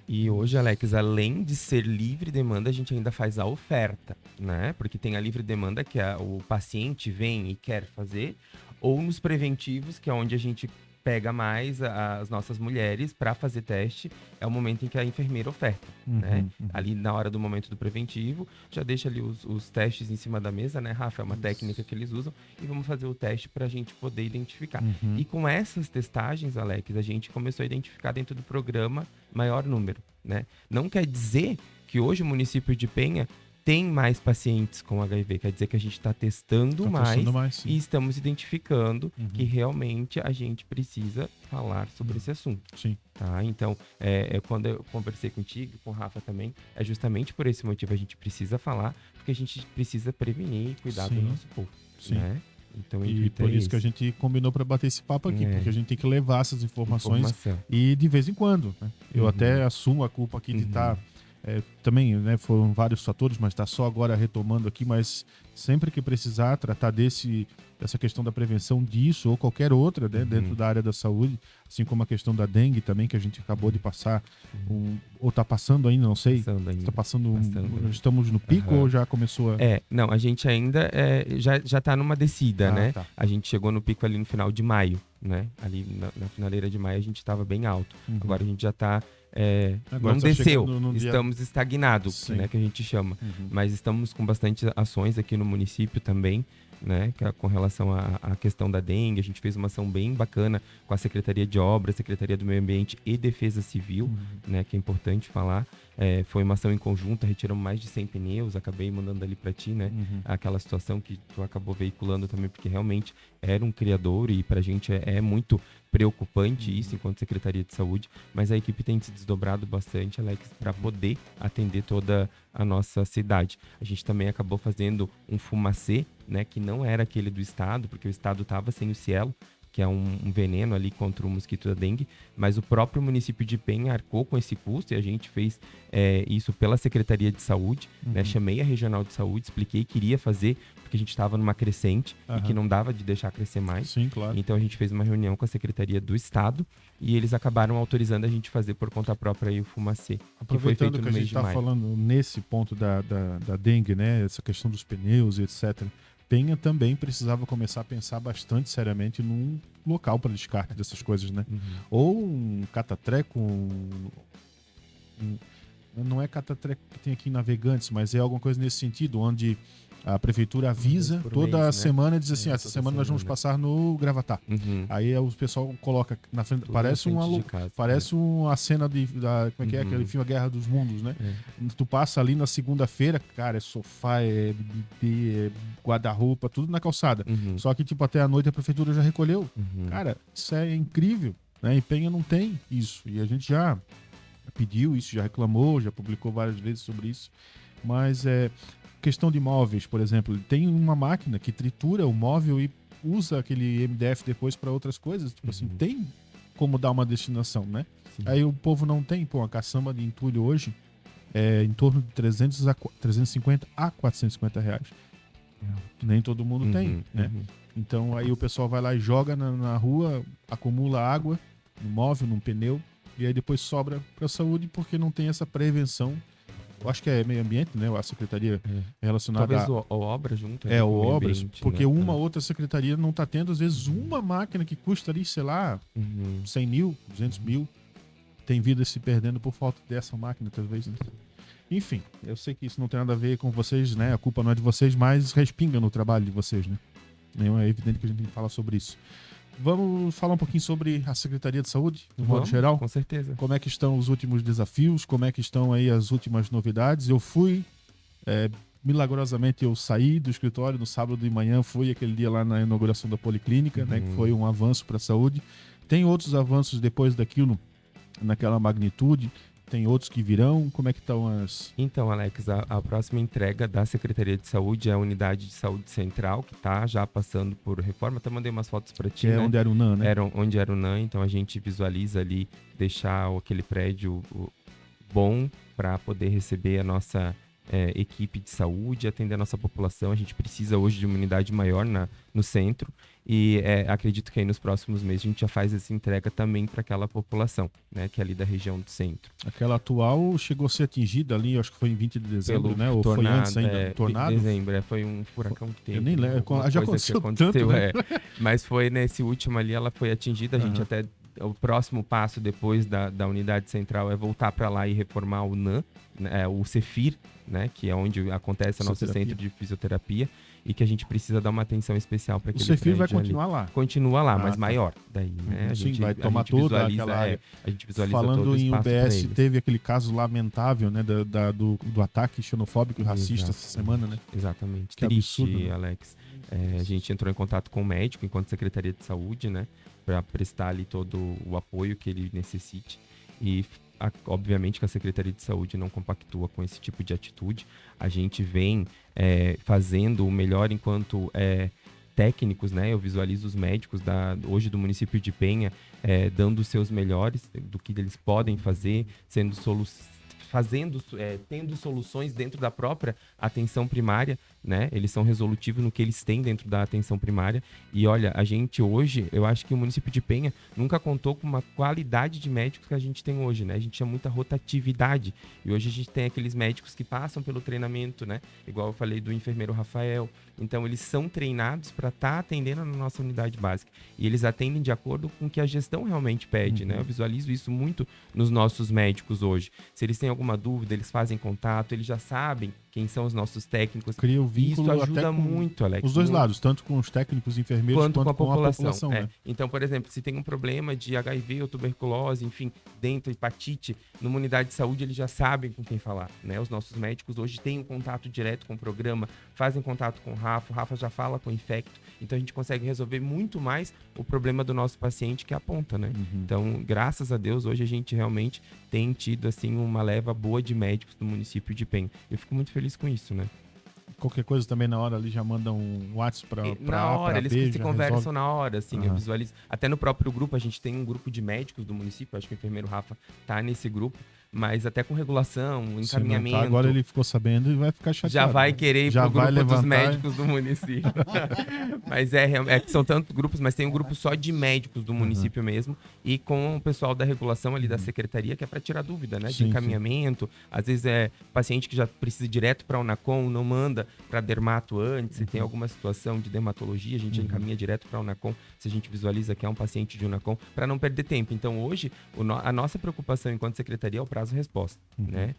E hoje, Alex, além de ser livre demanda, a gente ainda faz a oferta, né? Porque tem a livre demanda, que o paciente vem e quer fazer, ou nos preventivos, que é onde a gente pega mais as nossas mulheres para fazer teste, é o momento em que a enfermeira oferta, né? Ali na hora do momento do preventivo, já deixa ali os testes em cima da mesa, né, Rafa? É uma técnica que eles usam e vamos fazer o teste para a gente poder identificar. E com essas testagens, Alex, a gente começou a identificar dentro do programa maior número, né? Não quer dizer que hoje o município de Penha tem mais pacientes com HIV, quer dizer que a gente está testando mais e estamos identificando que realmente a gente precisa falar sobre esse assunto. Sim. Tá? Então, quando eu conversei contigo, com o Rafa também, é justamente por esse motivo a gente precisa falar, porque a gente precisa prevenir e cuidar do nosso povo. Sim. Né? Então, e por isso que a gente combinou para bater esse papo aqui, porque a gente tem que levar essas informações e de vez em quando. Né? Eu até assumo a culpa aqui de estar... também, né, foram vários fatores, mas está só agora retomando aqui, mas sempre que precisar tratar dessa questão da prevenção disso ou qualquer outra, né, dentro da área da saúde, assim como a questão da dengue também, que a gente acabou de passar, ou está passando ainda, não sei, está passando, estamos no pico ou já começou a... Não, a gente ainda já está numa descida, né? Tá. A gente chegou no pico ali no final de maio, né? Ali na finaleira de maio a gente estava bem alto. Agora a gente já está... não desceu, estamos estagnados, né, que a gente chama. Mas estamos com bastante ações aqui no município também, né, com relação à questão da dengue. A gente fez uma ação bem bacana com a Secretaria de Obras, Secretaria do Meio Ambiente e Defesa Civil, né, que é importante falar. Foi uma ação em conjunto, retiramos mais de 100 pneus, acabei mandando ali para ti, né, aquela situação que tu acabou veiculando também, porque realmente era um criador e pra gente é muito preocupante isso enquanto Secretaria de Saúde, mas a equipe tem se desdobrado bastante, Alex, para poder atender toda a nossa cidade. A gente também acabou fazendo um fumacê, né, que não era aquele do estado, porque o estado estava sem o Cielo, que é um veneno ali contra o mosquito da dengue, mas o próprio município de Penha arcou com esse custo e a gente fez isso pela Secretaria de Saúde, né? Chamei a Regional de Saúde, expliquei que iria fazer, porque a gente estava numa crescente e que não dava de deixar crescer mais. Sim, claro. Então a gente fez uma reunião com a Secretaria do Estado e eles acabaram autorizando a gente fazer por conta própria aí o fumacê. Aproveitando que a gente está falando nesse ponto da dengue, né? Essa questão dos pneus e etc., Penha também precisava começar a pensar bastante seriamente num local para descarte dessas coisas, né? Ou um catatreco, não é catatreco que tem aqui em Navegantes, mas é alguma coisa nesse sentido, onde a prefeitura avisa toda mês, semana, né? diz assim, essa semana nós vamos passar no Gravatá. Aí o pessoal coloca na frente, Tudo parece na frente de casa, parece uma cena como é que é aquele filme A Guerra dos Mundos, né? Tu passa ali na segunda-feira, cara, é sofá, é guarda-roupa, tudo na calçada. Só que tipo até a noite a prefeitura já recolheu. Cara, isso é incrível, né? Em Penha não tem isso. E a gente já pediu isso, já reclamou, já publicou várias vezes sobre isso. Mas questão de móveis, por exemplo, tem uma máquina que tritura o móvel e usa aquele MDF depois para outras coisas. Tipo assim, tem como dar uma destinação, né? Sim. Aí o povo não tem. Pô, a caçamba de entulho hoje é em torno de 350 a 450 reais. Nem todo mundo tem, né? Então aí o pessoal vai lá e joga na rua, acumula água no móvel, num pneu, e aí depois sobra para a saúde porque não tem essa prevenção. Eu acho que é meio ambiente, né? A secretaria relacionada talvez o obra junto. O obras, ambiente, porque né? uma outra secretaria não está tendo, às vezes, uma máquina que custa ali, sei lá, 100 mil, 200 mil. Tem vida se perdendo por falta dessa máquina, talvez. Né? Enfim, eu sei que isso não tem nada a ver com vocês, né? A culpa não é de vocês, mas respinga no trabalho de vocês, né? É evidente que a gente tem que falar sobre isso. Vamos falar um pouquinho sobre a Secretaria de Saúde, de modo geral? Com certeza. Como é que estão os últimos desafios? Como é que estão aí as últimas novidades? Eu fui, milagrosamente eu saí do escritório no sábado de manhã, fui aquele dia lá na inauguração da Policlínica, né, que foi um avanço para a saúde. Tem outros avanços depois daquilo, naquela magnitude, Tem outros que virão? Como é que estão as... Então, Alex, a próxima entrega da Secretaria de Saúde é a Unidade de Saúde Central, que está já passando por reforma. Até mandei umas fotos para ti, Que é né? onde era o NAN, né? Onde era o NAN, então a gente visualiza ali, deixar aquele prédio bom para poder receber a nossa equipe de saúde, atender a nossa população. A gente precisa hoje de uma unidade maior no centro e acredito que aí nos próximos meses a gente já faz essa entrega também para aquela população, né, que é ali da região do centro. Aquela atual chegou a ser atingida ali, acho que foi em 20 de dezembro, Pelo né? Ou tornado, foi antes ainda? Tornado? Dezembro, foi um furacão que teve. Eu nem lembro, alguma já coisa que aconteceu tanto, né? Mas foi nesse último ali, ela foi atingida, a gente até... O próximo passo depois da unidade central é voltar para lá e reformar o NAN, o Cefir, né, que é onde acontece o nosso centro de fisioterapia, e que a gente precisa dar uma atenção especial para aquele prédio. O Cefir vai continuar lá? Continua lá, mas maior. Daí, né? Sim, vai tomar toda aquela área. A gente visualiza Falando todo o em espaço UBS, teve aquele caso lamentável, né, do ataque xenofóbico e racista essa semana, né? Exatamente. Que triste, absurdo, né? Alex. A gente entrou em contato com o médico, enquanto Secretaria de Saúde, né, para prestar ali todo o apoio que ele necessite. E obviamente que a Secretaria de Saúde não compactua com esse tipo de atitude. A gente vem fazendo o melhor enquanto técnicos, né? Eu visualizo os médicos hoje do município de Penha dando os seus melhores do que eles podem fazer, tendo soluções dentro da própria atenção primária, né? Eles são resolutivos no que eles têm dentro da atenção primária. E olha, a gente hoje, eu acho que o município de Penha nunca contou com uma qualidade de médicos que a gente tem hoje, né? A gente tinha muita rotatividade. E hoje a gente tem aqueles médicos que passam pelo treinamento, né? Igual eu falei do enfermeiro Rafael. Então, eles são treinados para estar atendendo na nossa unidade básica. E eles atendem de acordo com o que a gestão realmente pede, né? Eu visualizo isso muito nos nossos médicos hoje. Se eles têm alguma dúvida, eles fazem contato, eles já sabem quem são os nossos técnicos. Cria o vínculo isso ajuda até com muito, Alex. Os dois lados, tanto com os técnicos enfermeiros quanto com a população. Né? Então, por exemplo, se tem um problema de HIV ou tuberculose, enfim, dentro hepatite, numa unidade de saúde eles já sabem com quem falar, né? Os nossos médicos hoje têm um contato direto com o programa, fazem contato com o Rafa já fala com o infecto, então a gente consegue resolver muito mais o problema do nosso paciente que aponta, né? Então, graças a Deus, hoje a gente realmente tem tido, assim, uma leva boa de médicos do município de Penha. Eu fico muito feliz com isso, né? Qualquer coisa também na hora ali já manda um WhatsApp pra na hora, eles B, se conversam resolve. na hora, assim, eu visualizo. Até no próprio grupo, a gente tem um grupo de médicos do município, acho que o enfermeiro Rafa tá nesse grupo, mas até com regulação, encaminhamento. Tá, agora ele ficou sabendo e vai ficar chateado. Já vai querer ir já pro vai grupo dos levantar... médicos do município. Mas que são tantos grupos, mas tem um grupo só de médicos do município mesmo, e com o pessoal da regulação ali da secretaria, que é para tirar dúvida, né? De encaminhamento. Às vezes paciente que já precisa ir direto para a Unacom, não manda para dermato antes, se tem alguma situação de dermatologia, a gente encaminha direto para a Unacom, se a gente visualiza que é um paciente de Unacom, para não perder tempo. Então hoje, a nossa preocupação enquanto secretaria é o prazo-resposta, né?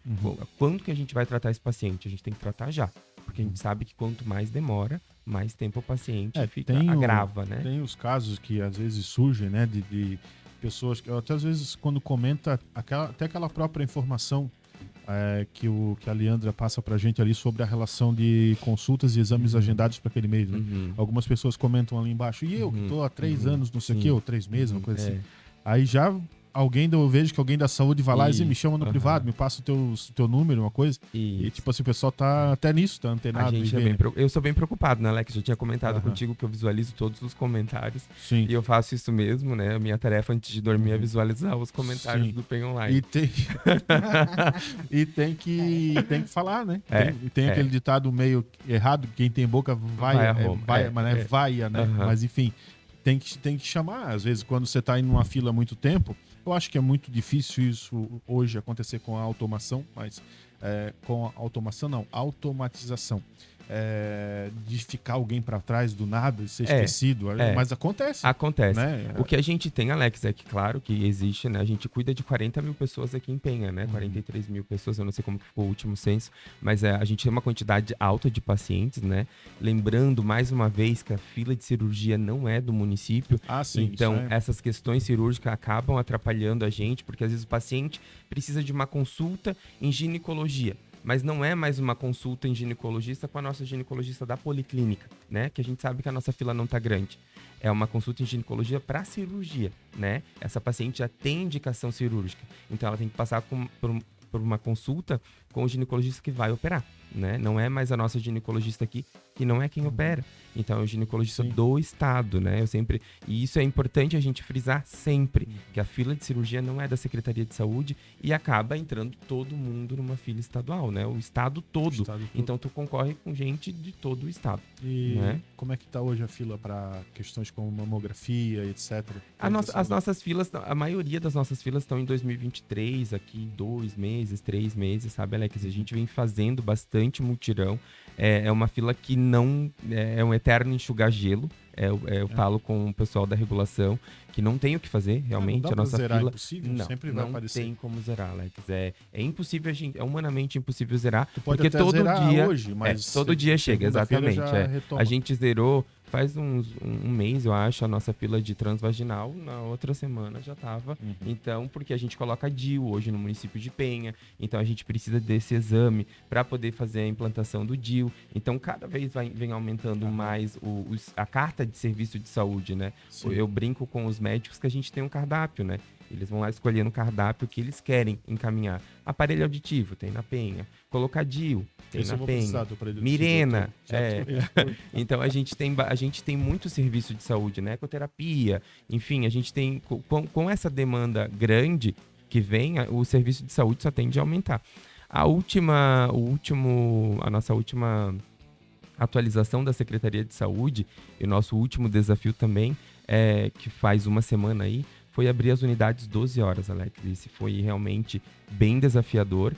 Quando que a gente vai tratar esse paciente? A gente tem que tratar já, porque a gente sabe que quanto mais demora, mais tempo o paciente agrava, né? Tem os casos que às vezes surgem, né, de pessoas que até às vezes quando comenta até aquela própria informação que a Leandra passa pra gente ali sobre a relação de consultas e exames agendados para aquele mês, né? Algumas pessoas comentam ali embaixo, e eu que tô há 3 anos, não sei o quê, ou 3 meses, uma coisa assim. Aí já eu vejo que alguém da saúde vai lá e me chama no privado, me passa o teu número, uma coisa. E tipo assim, o pessoal tá até nisso, tá antenado. Eu sou bem preocupado, né, Alex? Eu tinha comentado contigo que eu visualizo todos os comentários. Sim. E eu faço isso mesmo, né? A minha tarefa antes de dormir é visualizar os comentários do Penha Online. E tem que falar, né? Tem aquele ditado meio errado, quem tem boca vai né? Mas enfim, tem que chamar. Às vezes, quando você tá em uma fila há muito tempo, eu acho que é muito difícil isso hoje acontecer com a automação, mas automatização. De ficar alguém para trás do nada e ser esquecido, mas acontece. Acontece. Né? O que a gente tem, Alex, é que claro que existe, né? A gente cuida de 40 mil pessoas aqui em Penha, né? 43 mil pessoas, eu não sei como que ficou o último censo, mas a gente tem uma quantidade alta de pacientes, né? Lembrando, mais uma vez, que a fila de cirurgia não é do município. Sim, então, essas questões cirúrgicas acabam atrapalhando a gente, porque às vezes o paciente precisa de uma consulta em ginecologia. Mas não é mais uma consulta em ginecologista com a nossa ginecologista da policlínica, né? Que a gente sabe que a nossa fila não tá grande. é uma consulta em ginecologia para cirurgia, né? Essa paciente já tem indicação cirúrgica, então ela tem que passar por uma consulta com o ginecologista que vai operar, né? Não é mais a nossa ginecologista aqui, que não é quem opera. Então, é o ginecologista do estado, né? E isso é importante a gente frisar sempre, que a fila de cirurgia não é da Secretaria de Saúde e acaba entrando todo mundo numa fila estadual, né? O estado todo. Então, tu concorre com gente de todo o estado. E né? como é que tá hoje a fila para questões como mamografia, etc? As nossas filas, a maioria das nossas filas estão em 2023, aqui 2 meses, 3 meses, sabe, Alex? A gente vem fazendo bastante mutirão. É uma fila que não é um eterno enxugar gelo. Eu falo com o pessoal da regulação que não tem o que fazer, realmente. Não dá a nossa zerar, fila. impossível? Não, Sempre vai não aparecer. tem como zerar, Alex. É impossível, é humanamente impossível zerar. Tu pode porque até todo zerar dia. hoje, mas todo dia chega, segunda-feira exatamente. já retoma. A gente zerou faz um mês, eu acho, a nossa fila de transvaginal. Na outra semana já tava. Então, porque a gente coloca DIU hoje no município de Penha. Então, a gente precisa desse exame para poder fazer a implantação do DIU. Então, cada vez vem aumentando mais a carta de serviço de saúde, né? Sim. Eu brinco com os médicos que a gente tem um cardápio, né? Eles vão lá escolher no cardápio que eles querem encaminhar. Aparelho auditivo, tem na Penha. Colocar DIU, tem Esse na eu vou Penha. precisar do aparelho Mirena, auditivo, Então a gente tem muito serviço de saúde, né? Ecoterapia, enfim, a gente tem com essa demanda grande que vem, o serviço de saúde só tende a aumentar. A nossa última atualização da Secretaria de Saúde e o nosso último desafio também, que faz uma semana aí, foi abrir as unidades 12 horas, Alex. Esse foi realmente bem desafiador.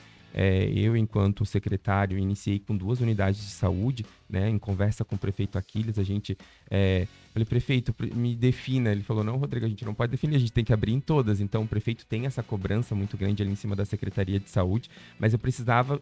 Eu, enquanto secretário, iniciei com 2 unidades de saúde, né, em conversa com o prefeito Aquiles. A gente falei, prefeito, me defina. Ele falou, não, Rodrigo, a gente não pode definir, a gente tem que abrir em todas. Então, o prefeito tem essa cobrança muito grande ali em cima da Secretaria de Saúde, mas eu precisava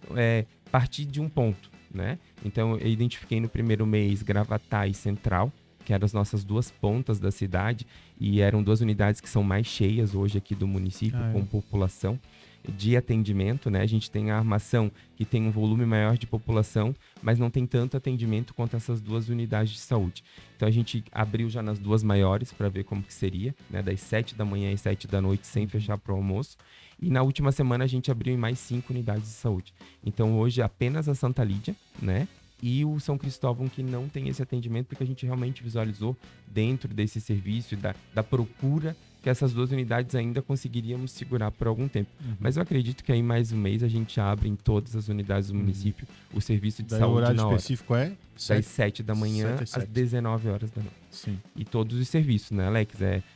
partir de um ponto, né? Então, eu identifiquei no primeiro mês Gravatá e Central, que eram as nossas 2 pontas da cidade, e eram 2 unidades que são mais cheias hoje aqui do município, com população de atendimento, né? A gente tem a Armação, que tem um volume maior de população, mas não tem tanto atendimento quanto essas 2 unidades de saúde. Então a gente abriu já nas 2 maiores para ver como que seria, né? Das 7 da manhã às 7 da noite, sem fechar para o almoço. E na última semana a gente abriu em mais 5 unidades de saúde. Então hoje apenas a Santa Lídia, né? E o São Cristóvão, que não tem esse atendimento, porque a gente realmente visualizou dentro desse serviço e da procura que essas 2 unidades ainda conseguiríamos segurar por algum tempo. Mas eu acredito que aí mais um mês a gente abre em todas as unidades do município o serviço de saúde horário na hora. Específico é? Das 7 da manhã às 19 horas da noite. Sim. E todos os serviços, né, Alex?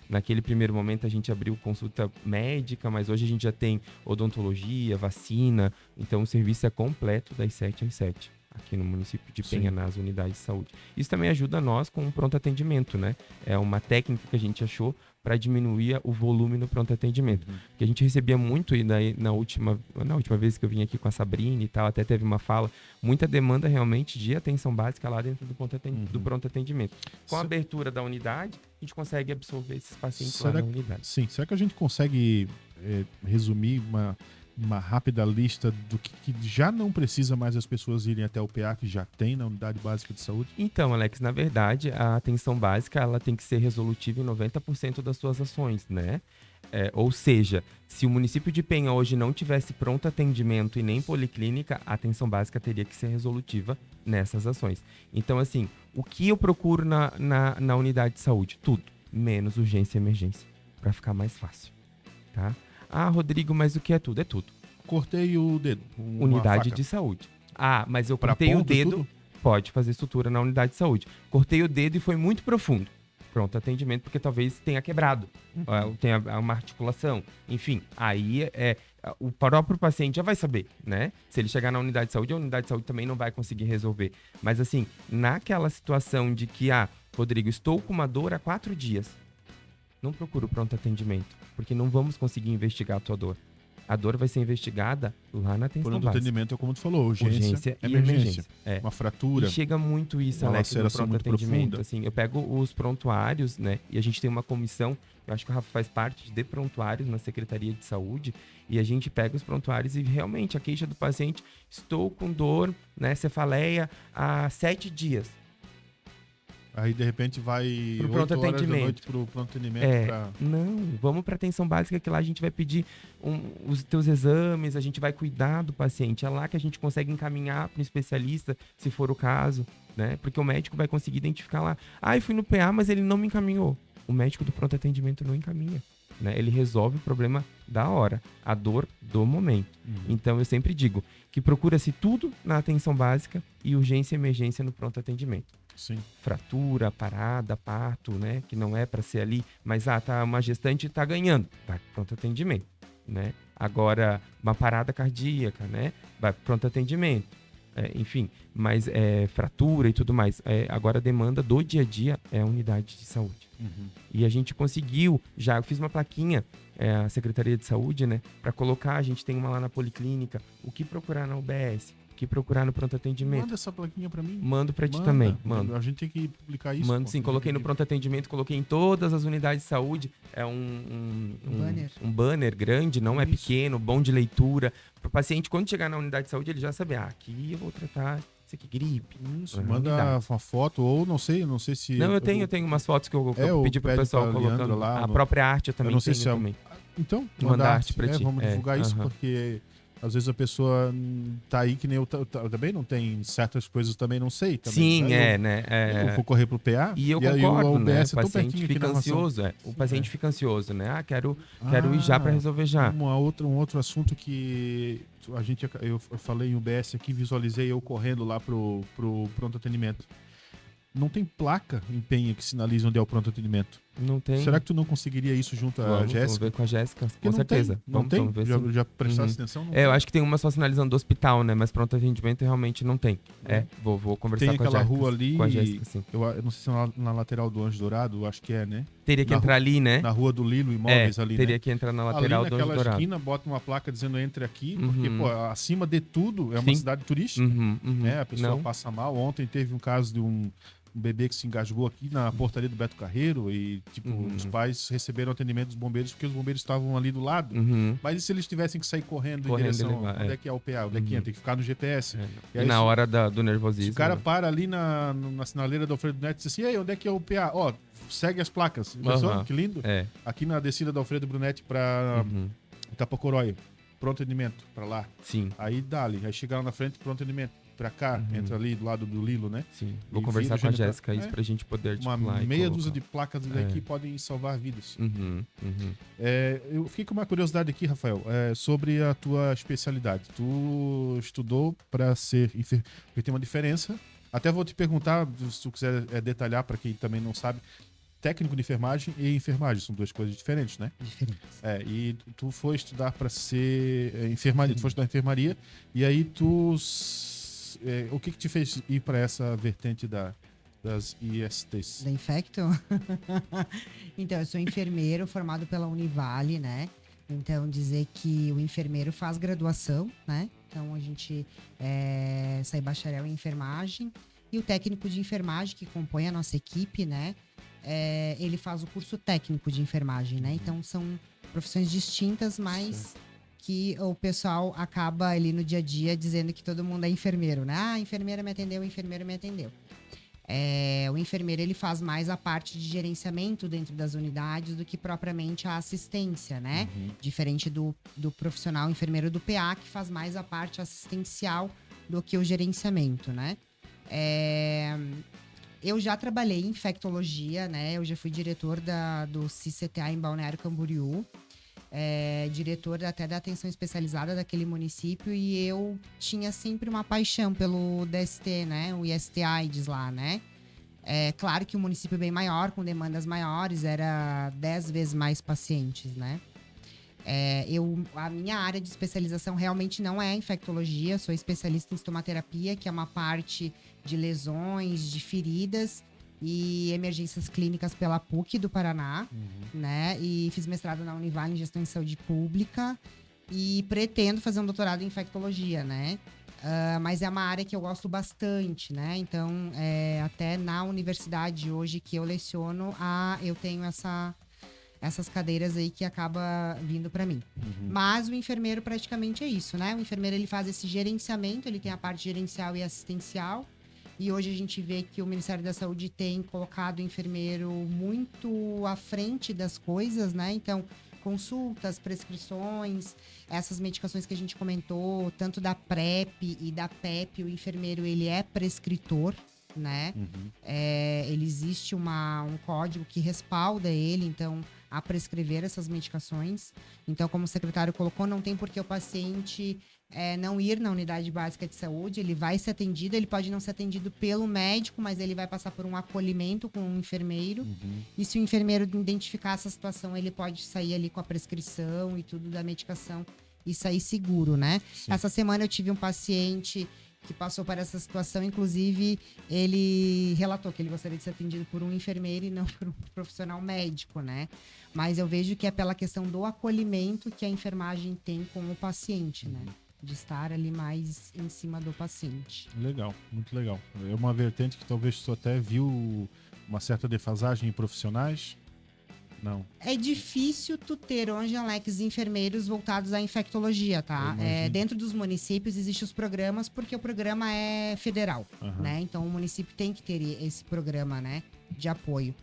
Naquele primeiro momento a gente abriu consulta médica, mas hoje a gente já tem odontologia, vacina. Então o serviço é completo das 7 às 7. Aqui no município de Penha, nas unidades de saúde. Isso também ajuda nós com o pronto atendimento, né? É uma técnica que a gente achou para diminuir o volume no pronto atendimento. Porque a gente recebia muito, e daí na última vez que eu vim aqui com a Sabrina e tal, até teve uma fala, muita demanda realmente de atenção básica lá dentro do pronto atendimento. Com a abertura da unidade, a gente consegue absorver esses pacientes lá na unidade. Sim, será que a gente consegue resumir uma rápida lista do que já não precisa mais as pessoas irem até o PA, que já tem na unidade básica de saúde? Então, Alex, na verdade, a atenção básica ela tem que ser resolutiva em 90% das suas ações, né? Ou seja, se o município de Penha hoje não tivesse pronto atendimento e nem policlínica, a atenção básica teria que ser resolutiva nessas ações. Então, assim, o que eu procuro na unidade de saúde? Tudo, menos urgência e emergência, para ficar mais fácil, tá? Ah, Rodrigo, mas o que é tudo? É tudo. Cortei o dedo. Unidade de saúde. Ah, mas eu cortei o dedo. Tudo? Pode fazer sutura na unidade de saúde. Cortei o dedo e foi muito profundo. Pronto, atendimento, porque talvez tenha quebrado. Tenha uma articulação. Enfim, aí o próprio paciente já vai saber, né? Se ele chegar na unidade de saúde, a unidade de saúde também não vai conseguir resolver. Mas assim, naquela situação de que, Rodrigo, estou com uma dor há 4 dias. Não procura o pronto atendimento, porque não vamos conseguir investigar a tua dor. A dor vai ser investigada lá na atenção básica. Pronto atendimento é como tu falou, urgência e emergência. Uma fratura. E chega muito isso, Alex, no pronto atendimento. Assim, eu pego os prontuários, né? E a gente tem uma comissão, eu acho que o Rafa faz parte de prontuários na Secretaria de Saúde, e a gente pega os prontuários e realmente a queixa do paciente, estou com dor, né, cefaleia há 7 dias. Aí, de repente, vai Pro 8 pronto horas da atendimento. noite pro pronto atendimento. Não, vamos para atenção básica, que lá a gente vai pedir os teus exames, a gente vai cuidar do paciente. É lá que a gente consegue encaminhar para um especialista, se for o caso, né? Porque o médico vai conseguir identificar lá. Ah, eu fui no PA, mas ele não me encaminhou. O médico do pronto atendimento não encaminha, né? Ele resolve o problema da hora, a dor do momento. Então, eu sempre digo que procura-se tudo na atenção básica e urgência e emergência no pronto atendimento. Sim. Fratura, parada, parto, né? Que não é para ser ali, mas tá uma gestante tá ganhando, vai pro pronto atendimento, né? Agora, uma parada cardíaca, né? Vai pro pronto atendimento. Enfim, mas fratura e tudo mais. Agora a demanda do dia a dia é a unidade de saúde. E a gente conseguiu, eu fiz uma plaquinha, a Secretaria de Saúde, né? Para colocar, a gente tem uma lá na Policlínica, o que procurar na UBS, o que procurar no pronto atendimento. Manda essa plaquinha pra mim. Mando pra ti também, mando. A gente tem que publicar isso. Mando sim, coloquei no pronto atendimento, coloquei em todas as unidades de saúde. É um banner grande, não é pequeno, bom de leitura. Para o paciente, quando chegar na unidade de saúde, ele já sabe, aqui eu vou tratar isso aqui, gripe. Isso, manda uma foto, ou não sei se... Não, eu tenho umas fotos que eu pedi pro pessoal colocando lá. A própria arte eu também tenho também. Então, manda arte pra ti. Vamos divulgar isso, porque... Às vezes a pessoa tá aí que nem eu também não tem certas coisas, também não sei. Também, sim, né? Eu vou correr pro PA. E eu concordo, né? O paciente fica ansioso, O paciente fica ansioso, né? Quero ir já para resolver já. Um outro assunto que eu falei em UBS aqui, visualizei eu correndo lá pro pronto atendimento. Não tem placa em Penha que sinaliza onde é o pronto atendimento. Não tem. Será que tu não conseguiria isso junto à Jéssica? Vamos ver com a Jéssica, com certeza. Não tem? Vamos ver Já prestasse atenção? Eu acho que tem uma só sinalizando do hospital, né? Mas pronto atendimento realmente não tem. Vou conversar com a Jéssica. Tem aquela rua ali, com a Jéssica, sim. Eu não sei se é na lateral do Anjo Dourado, acho que é, né? Teria que entrar ali, né? Na rua do Lilo Imóveis ali, teria né? que entrar na lateral do Anjo Dourado. Naquela esquina, bota uma placa dizendo entre aqui, porque, acima de tudo, é uma cidade turística, né? A pessoa passa mal. Ontem teve um caso de um bebê que se engasgou aqui na portaria do Beto Carreiro e, os pais receberam atendimento dos bombeiros porque os bombeiros estavam ali do lado. Mas e se eles tivessem que sair correndo em direção onde é que é o PA? Onde é que entra? Tem que ficar no GPS. E aí, na hora do nervosismo. Se o cara para ali na sinaleira do Alfredo Brunetti e diz assim, ei, onde é que é o PA? Ó, segue as placas. Pessoal, que lindo. Aqui na descida do Alfredo Brunetti para Itapacoróia. Pronto atendimento, para lá. Sim. Aí dá ali. Aí chega lá na frente, pronto atendimento. Pra cá, entra ali do lado do Lilo, né? Sim. Vou conversar com a Jéssica isso pra gente poder articular. Uma meia dúzia de placas aqui podem salvar vidas. Eu fiquei com uma curiosidade aqui, Rafael, sobre a tua especialidade. Tu estudou para ser enfermeiro, porque tem uma diferença. Até vou te perguntar, se tu quiser detalhar para quem também não sabe, técnico de enfermagem e enfermagem são duas coisas diferentes, né? Diferentes. E tu foi estudar para ser enfermaria, tu foi estudar enfermaria, e aí o que te fez ir para essa vertente das ISTs? Da Infecto? Então, eu sou enfermeiro formado pela Univale, né? Então, dizer que o enfermeiro faz graduação, né? Então, a gente sai bacharel em enfermagem. E o técnico de enfermagem, que compõe a nossa equipe, né? Ele faz o curso técnico de enfermagem, né? Então, são profissões distintas, mas... que o pessoal acaba ali no dia a dia dizendo que todo mundo é enfermeiro, né? Ah, a enfermeira me atendeu, o enfermeiro me atendeu. O enfermeiro, ele faz mais a parte de gerenciamento dentro das unidades do que propriamente a assistência, né? Diferente do profissional enfermeiro do PA, que faz mais a parte assistencial do que o gerenciamento, né? Eu já trabalhei em infectologia, né? Eu já fui diretor do CCTA em Balneário Camboriú. Diretor até da atenção especializada daquele município, e eu tinha sempre uma paixão pelo DST, né? O IST-AIDS lá, né? Claro que o município é bem maior, com demandas maiores, era 10 vezes mais pacientes, né? A minha área de especialização realmente não é infectologia, sou especialista em estomaterapia, que é uma parte de lesões, de feridas e emergências clínicas pela PUC do Paraná, né? E fiz mestrado na Univale em Gestão de Saúde Pública e pretendo fazer um doutorado em infectologia, né? Mas é uma área que eu gosto bastante, né? Então, até na universidade hoje que eu leciono, eu tenho essas cadeiras aí que acaba vindo para mim. Mas o enfermeiro praticamente é isso, né? O enfermeiro, ele faz esse gerenciamento, ele tem a parte gerencial e assistencial. E hoje a gente vê que o Ministério da Saúde tem colocado o enfermeiro muito à frente das coisas, né? Então, consultas, prescrições, essas medicações que a gente comentou, tanto da PrEP e da PEP, o enfermeiro, ele é prescritor, né? Ele existe um código que respalda ele, então, a prescrever essas medicações. Então, como o secretário colocou, não tem por que o paciente não ir na unidade básica de saúde, ele vai ser atendido, ele pode não ser atendido pelo médico, mas ele vai passar por um acolhimento com o enfermeiro. E se o enfermeiro identificar essa situação, ele pode sair ali com a prescrição e tudo da medicação e sair seguro, né? Sim. Essa semana eu tive um paciente que passou por essa situação, inclusive ele relatou que ele gostaria de ser atendido por um enfermeiro e não por um profissional médico, né? Mas eu vejo que é pela questão do acolhimento que a enfermagem tem com o paciente, né? De estar ali mais em cima do paciente. Legal, muito legal. É uma vertente que talvez tu até viu uma certa defasagem em profissionais. Não. É difícil tu ter hoje, Alex, enfermeiros voltados à infectologia, tá? Dentro dos municípios existem os programas, porque o programa é federal, né? Então o município tem que ter esse programa, né? De apoio.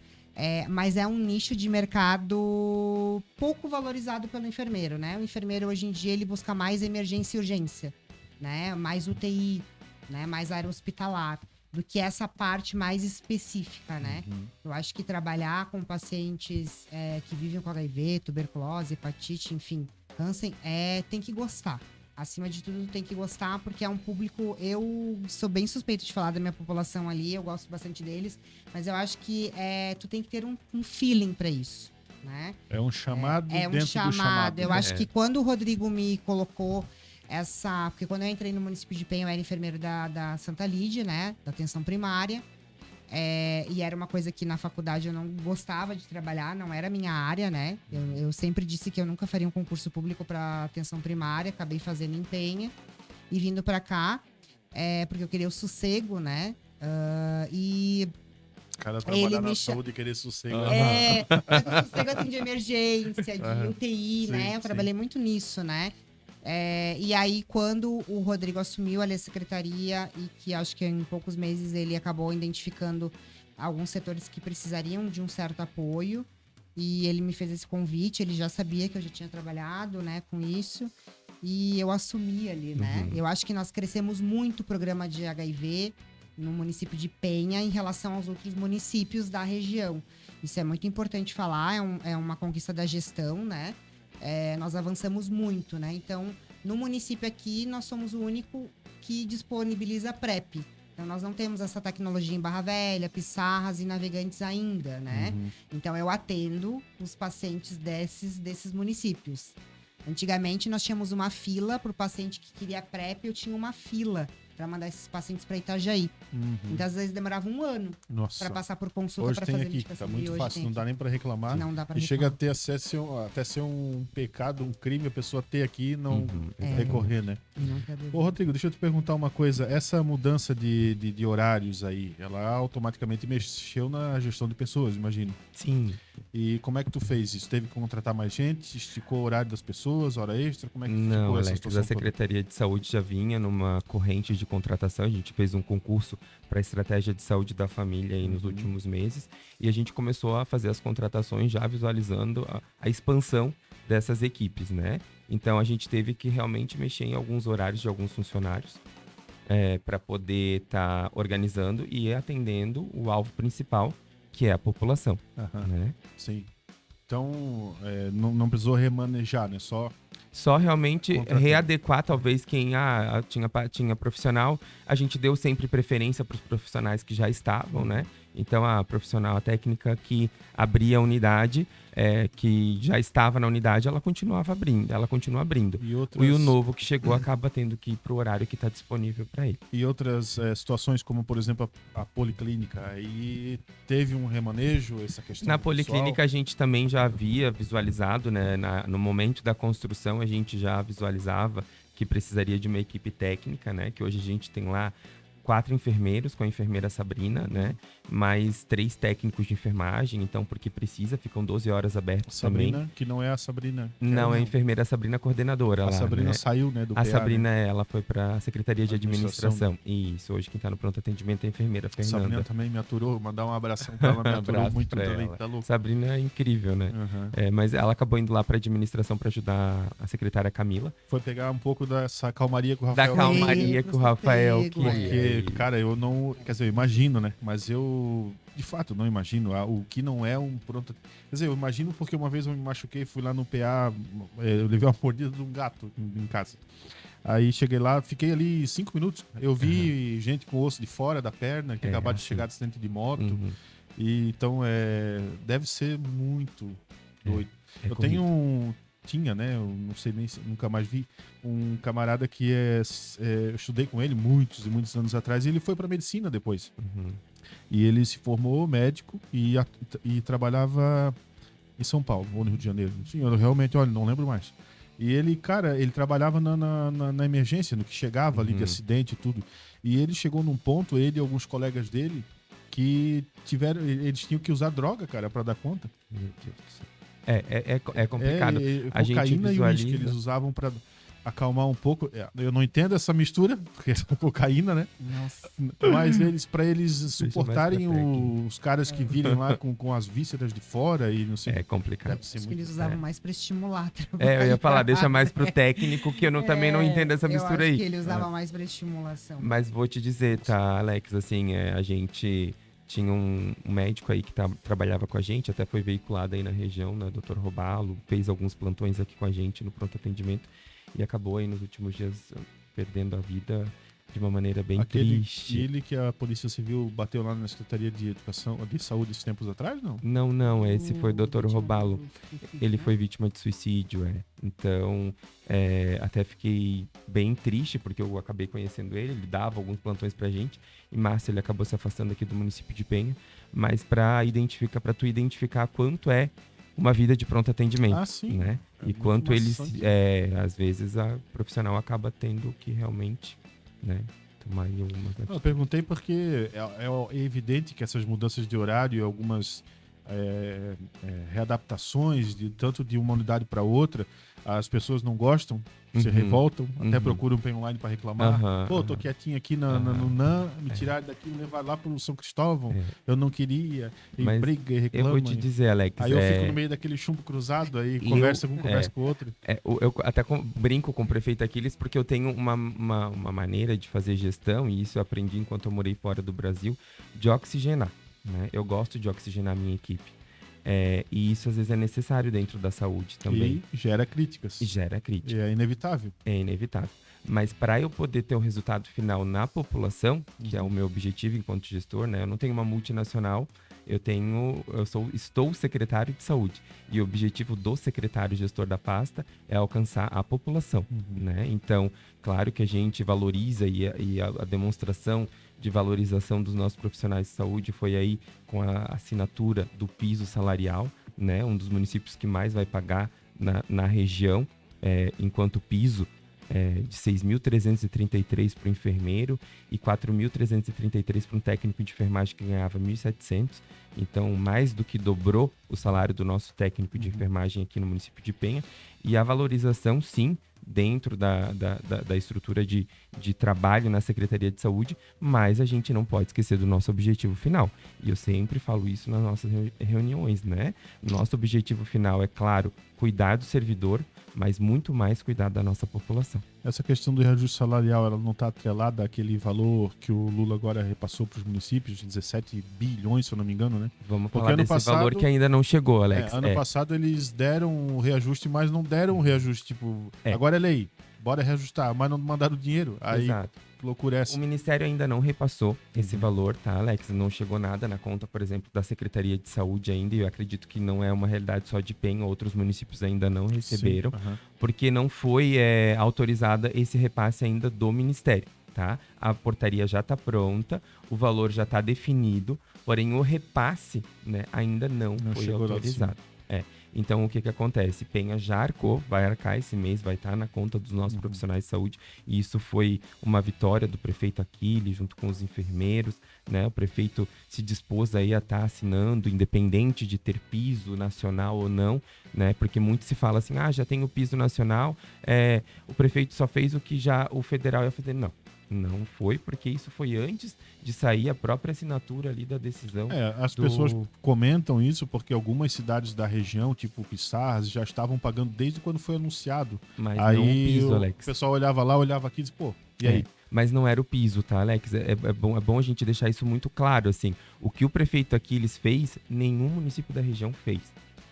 Mas é um nicho de mercado pouco valorizado pelo enfermeiro, né? O enfermeiro, hoje em dia, ele busca mais emergência e urgência, né? Mais UTI, né? Mais área hospitalar, do que essa parte mais específica, né? Eu acho que trabalhar com pacientes que vivem com HIV, tuberculose, hepatite, enfim, câncer, tem que gostar. Acima de tudo, tem que gostar, porque é um público... Eu sou bem suspeito de falar da minha população ali, eu gosto bastante deles, mas eu acho que tu tem que ter um feeling para isso, né? É um chamado dentro do chamado. Eu acho que quando o Rodrigo me colocou porque quando eu entrei no município de Penha, eu era enfermeiro da Santa Lídia, né? Da atenção primária. E era uma coisa que na faculdade eu não gostava de trabalhar, não era a minha área, né? Eu sempre disse que eu nunca faria um concurso público para atenção primária, acabei fazendo em Penha e vindo para cá, porque eu queria o sossego, né? Cara, trabalhar na saúde e querer sossego. Sossego assim de emergência, de UTI, né? Eu trabalhei muito nisso, né? E aí, quando o Rodrigo assumiu ali a secretaria, e que acho que em poucos meses ele acabou identificando alguns setores que precisariam de um certo apoio, e ele me fez esse convite, ele já sabia que eu já tinha trabalhado, né, com isso, e eu assumi ali, né? Eu acho que nós crescemos muito o programa de HIV no município de Penha em relação aos outros municípios da região. Isso é muito importante falar, é uma conquista da gestão, né? Nós avançamos muito, né? Então, no município aqui, nós somos o único que disponibiliza PrEP. Então, nós não temos essa tecnologia em Barra Velha, Pissarras e Navegantes ainda, né? Então, eu atendo os pacientes desses municípios. Antigamente, nós tínhamos uma fila para o paciente que queria PrEP, eu tinha uma fila para mandar esses pacientes para Itajaí. Então, às vezes, demorava um ano para passar por consulta para fazer medicação. Tá muito fácil, não dá nem para reclamar. Não dá para reclamar. E chega a ter até ser um pecado, um crime, a pessoa ter aqui e não recorrer, né? Ô, Rodrigo, deixa eu te perguntar uma coisa. Essa mudança de horários aí, ela automaticamente mexeu na gestão de pessoas, imagino. Sim. E como é que tu fez isso? Teve que contratar mais gente? Esticou o horário das pessoas, hora extra? Como é que Não, ficou essa Alex, situação a Secretaria de Saúde já vinha numa corrente de contratação. A gente fez um concurso para a estratégia de saúde da família aí nos últimos meses e a gente começou a fazer as contratações já visualizando a expansão dessas equipes, né? Então a gente teve que realmente mexer em alguns horários de alguns funcionários para poder estar organizando e atendendo o alvo principal, que é a população, né? Sim. Então, não precisou remanejar, né? Só realmente readequar, talvez, quem tinha profissional. A gente deu sempre preferência para os profissionais que já estavam, né? Então, a profissional, a técnica que abria a unidade, que já estava na unidade, ela continua abrindo. E o novo que chegou acaba tendo que ir para o horário que está disponível para ele. E outras situações, como, por exemplo, a policlínica, aí teve um remanejo, essa questão na policlínica, a gente também já havia visualizado, né? No momento da construção, a gente já visualizava que precisaria de uma equipe técnica, né? Que hoje a gente tem lá 4 enfermeiros com a enfermeira Sabrina, né? mais 3 técnicos de enfermagem, então porque precisa, ficam 12 horas abertos Sabrina, também. que não é a Sabrina. Não, é a enfermeira Sabrina coordenadora A lá, Sabrina né? saiu, né, do A PA, Sabrina, né? ela foi para a Secretaria de Administração. Administração. Isso, hoje quem tá no pronto atendimento é a enfermeira Sabrina Fernanda. também me aturou, mandar um abração pra ela, me aturou Abraço muito pra também, ela. tá louco. Sabrina é incrível, né? Uhum. Mas ela acabou indo lá para administração para ajudar a secretária Camila. Foi pegar um pouco dessa calmaria que o Da Rafael... calmaria que o Rafael sossego, queria. Porque, cara, eu não... Quer dizer, eu imagino, né? Mas eu, de fato, não imagino o que não é um pronto... Quer dizer, eu imagino porque uma vez eu me machuquei, fui lá no PA, eu levei uma mordida de um gato em casa. Aí cheguei lá, fiquei ali 5 minutos. Eu vi gente com osso de fora da perna, que acabaram de assim. chegar de acidente de moto. Uhum. E, então, deve ser muito doido. É Eu corrido. tinha, né? Eu não sei nem se nunca mais vi, um camarada que eu estudei com ele muitos e muitos anos atrás, e ele foi para medicina depois. Uhum. E ele se formou médico e trabalhava em São Paulo, ou no Rio de Janeiro. Sim, eu realmente, olha, não lembro mais. E ele, cara, ele trabalhava na emergência, no que chegava ali de acidente e tudo. E ele chegou num ponto, ele e alguns colegas dele, que eles tinham que usar droga, cara, para dar conta. Meu Deus do céu. É complicado. A gente Cocaína e uísque que visualiza... eles usavam para acalmar um pouco. Eu não entendo essa mistura, porque é cocaína, né? Nossa. Mas para eles mais suportarem pra frente. os caras que virem lá com as vísceras de fora e não sei. É complicado. Deve ser Acho que muito... eles usavam mais pra estimular. Eu ia falar, deixa mais pro técnico, que eu também não entendo essa mistura eu aí. acho que ele usava mais pra estimulação. Mas vou te dizer, tá, Alex, assim, a gente tinha um médico aí que trabalhava com a gente, até foi veiculado aí na região, né, Dr. Robalo, fez alguns plantões aqui com a gente no pronto atendimento e acabou aí nos últimos dias perdendo a vida de uma maneira bem triste. Ele que a Polícia Civil bateu lá na Secretaria de Educação, de Saúde esses tempos atrás, não? Não, esse foi o Dr. Robalo. Ele foi vítima de suicídio, Então, até fiquei bem triste, porque eu acabei conhecendo ele dava alguns plantões pra gente. Em março ele acabou se afastando aqui do município de Penha, mas para tu identificar quanto é uma vida de pronto atendimento, sim. né? E quanto eles, às vezes a profissional acaba tendo que realmente, né, tomar aí algumas atitudes. Eu perguntei porque é evidente que essas mudanças de horário e algumas readaptações, tanto de uma unidade para outra, as pessoas não gostam, se revoltam, até procuram o Pen Online para reclamar. Tô quietinho aqui no NAM, me tiraram daqui, me levaram lá pro São Cristóvão, eu não queria, e Mas briga e reclama. Eu vou te dizer, Alex. Aí eu fico no meio daquele chumbo cruzado, aí conversa com o outro. Eu até brinco com o prefeito Aquiles porque eu tenho uma maneira de fazer gestão, e isso eu aprendi enquanto eu morei fora do Brasil, de oxigenar. Né? Eu gosto de oxigenar a minha equipe. E isso às vezes é necessário dentro da saúde também. E gera críticas. E é inevitável. É inevitável. Mas para eu poder ter um resultado final na população, que é o meu objetivo enquanto gestor, né? Eu não tenho uma multinacional, estou secretário de saúde. E o objetivo do secretário gestor da pasta é alcançar a população. Né? Então, claro que a gente valoriza e a demonstração de valorização dos nossos profissionais de saúde foi aí com a assinatura do piso salarial, né? Um dos municípios que mais vai pagar na região, enquanto o piso de 6.333 para o enfermeiro e 4.333 para um técnico de enfermagem que ganhava 1.700. Então, mais do que dobrou o salário do nosso técnico de enfermagem aqui no município de Penha. E a valorização, sim, dentro da estrutura de trabalho na Secretaria de Saúde, mas a gente não pode esquecer do nosso objetivo final. E eu sempre falo isso nas nossas reuniões, né? Nosso objetivo final é, claro, cuidar do servidor, mas muito mais cuidar da nossa população. Essa questão do reajuste salarial, ela não está atrelada àquele valor que o Lula agora repassou para os municípios, de 17 bilhões, se eu não me engano, né? Vamos falar desse valor que ainda não chegou, Alex. Ano passado eles deram o reajuste, mas não deram o reajuste, tipo, agora é lei, bora reajustar, mas não mandaram o dinheiro. Aí, exato. Que loucura é essa? O Ministério ainda não repassou esse valor, tá, Alex? Não chegou nada na conta, por exemplo, da Secretaria de Saúde ainda, e eu acredito que não é uma realidade só de Penha, outros municípios ainda não receberam, porque não foi autorizada esse repasse ainda do Ministério, tá? A portaria já está pronta, o valor já está definido, porém o repasse, né, ainda não foi autorizado. Então, o que acontece? Penha já arcou, vai arcar esse mês, vai estar na conta dos nossos profissionais de saúde. E isso foi uma vitória do prefeito Aquiles, junto com os enfermeiros, né? O prefeito se dispôs aí a estar assinando, independente de ter piso nacional ou não, né? Porque muito se fala assim, já tem o piso nacional, o prefeito só fez o que já o federal ia fazer. Não foi, porque isso foi antes de sair a própria assinatura ali da decisão. As pessoas comentam isso porque algumas cidades da região, tipo Pissarras, já estavam pagando desde quando foi anunciado. Mas aí não o piso, Alex. O pessoal olhava lá, olhava aqui e disse, e aí? Mas não era o piso, tá, Alex? É bom a gente deixar isso muito claro, assim. O que o prefeito Aquiles fez, nenhum município da região fez,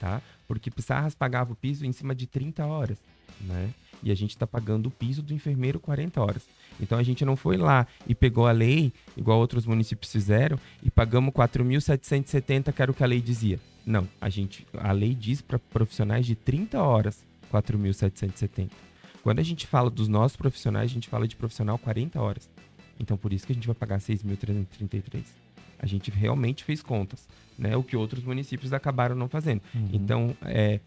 tá? Porque Pissarras pagava o piso em cima de 30 horas, né? E a gente está pagando o piso do enfermeiro 40 horas. Então a gente não foi lá e pegou a lei, igual outros municípios fizeram, e pagamos 4.770, que era o que a lei dizia. Não, a lei diz para profissionais de 30 horas 4.770. Quando a gente fala dos nossos profissionais, a gente fala de profissional 40 horas. Então por isso que a gente vai pagar 6.333. A gente realmente fez contas, né? O que outros municípios acabaram não fazendo. Então,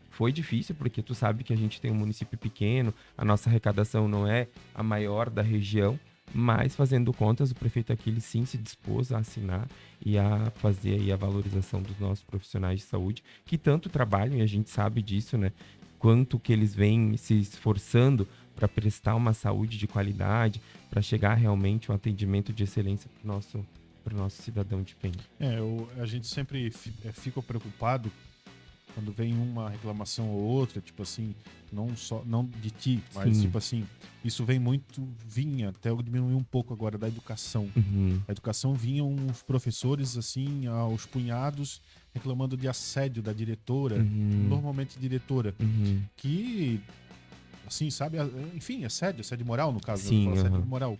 foi difícil, porque tu sabe que a gente tem um município pequeno, a nossa arrecadação não é a maior da região, mas fazendo contas, o prefeito Aquiles sim se dispôs a assinar e a fazer aí a valorização dos nossos profissionais de saúde, que tanto trabalham, e a gente sabe disso, né? Quanto que eles vêm se esforçando para prestar uma saúde de qualidade, para chegar realmente a um atendimento de excelência para o nosso cidadão de Penha. A gente sempre fica preocupado quando vem uma reclamação ou outra, tipo assim, não de ti, mas Sim. tipo assim, isso vinha, até eu diminui um pouco agora, da educação. A educação vinham uns professores assim, aos punhados, reclamando de assédio da diretora, normalmente diretora, que, assim, sabe, enfim, assédio moral no caso, Sim, assédio moral.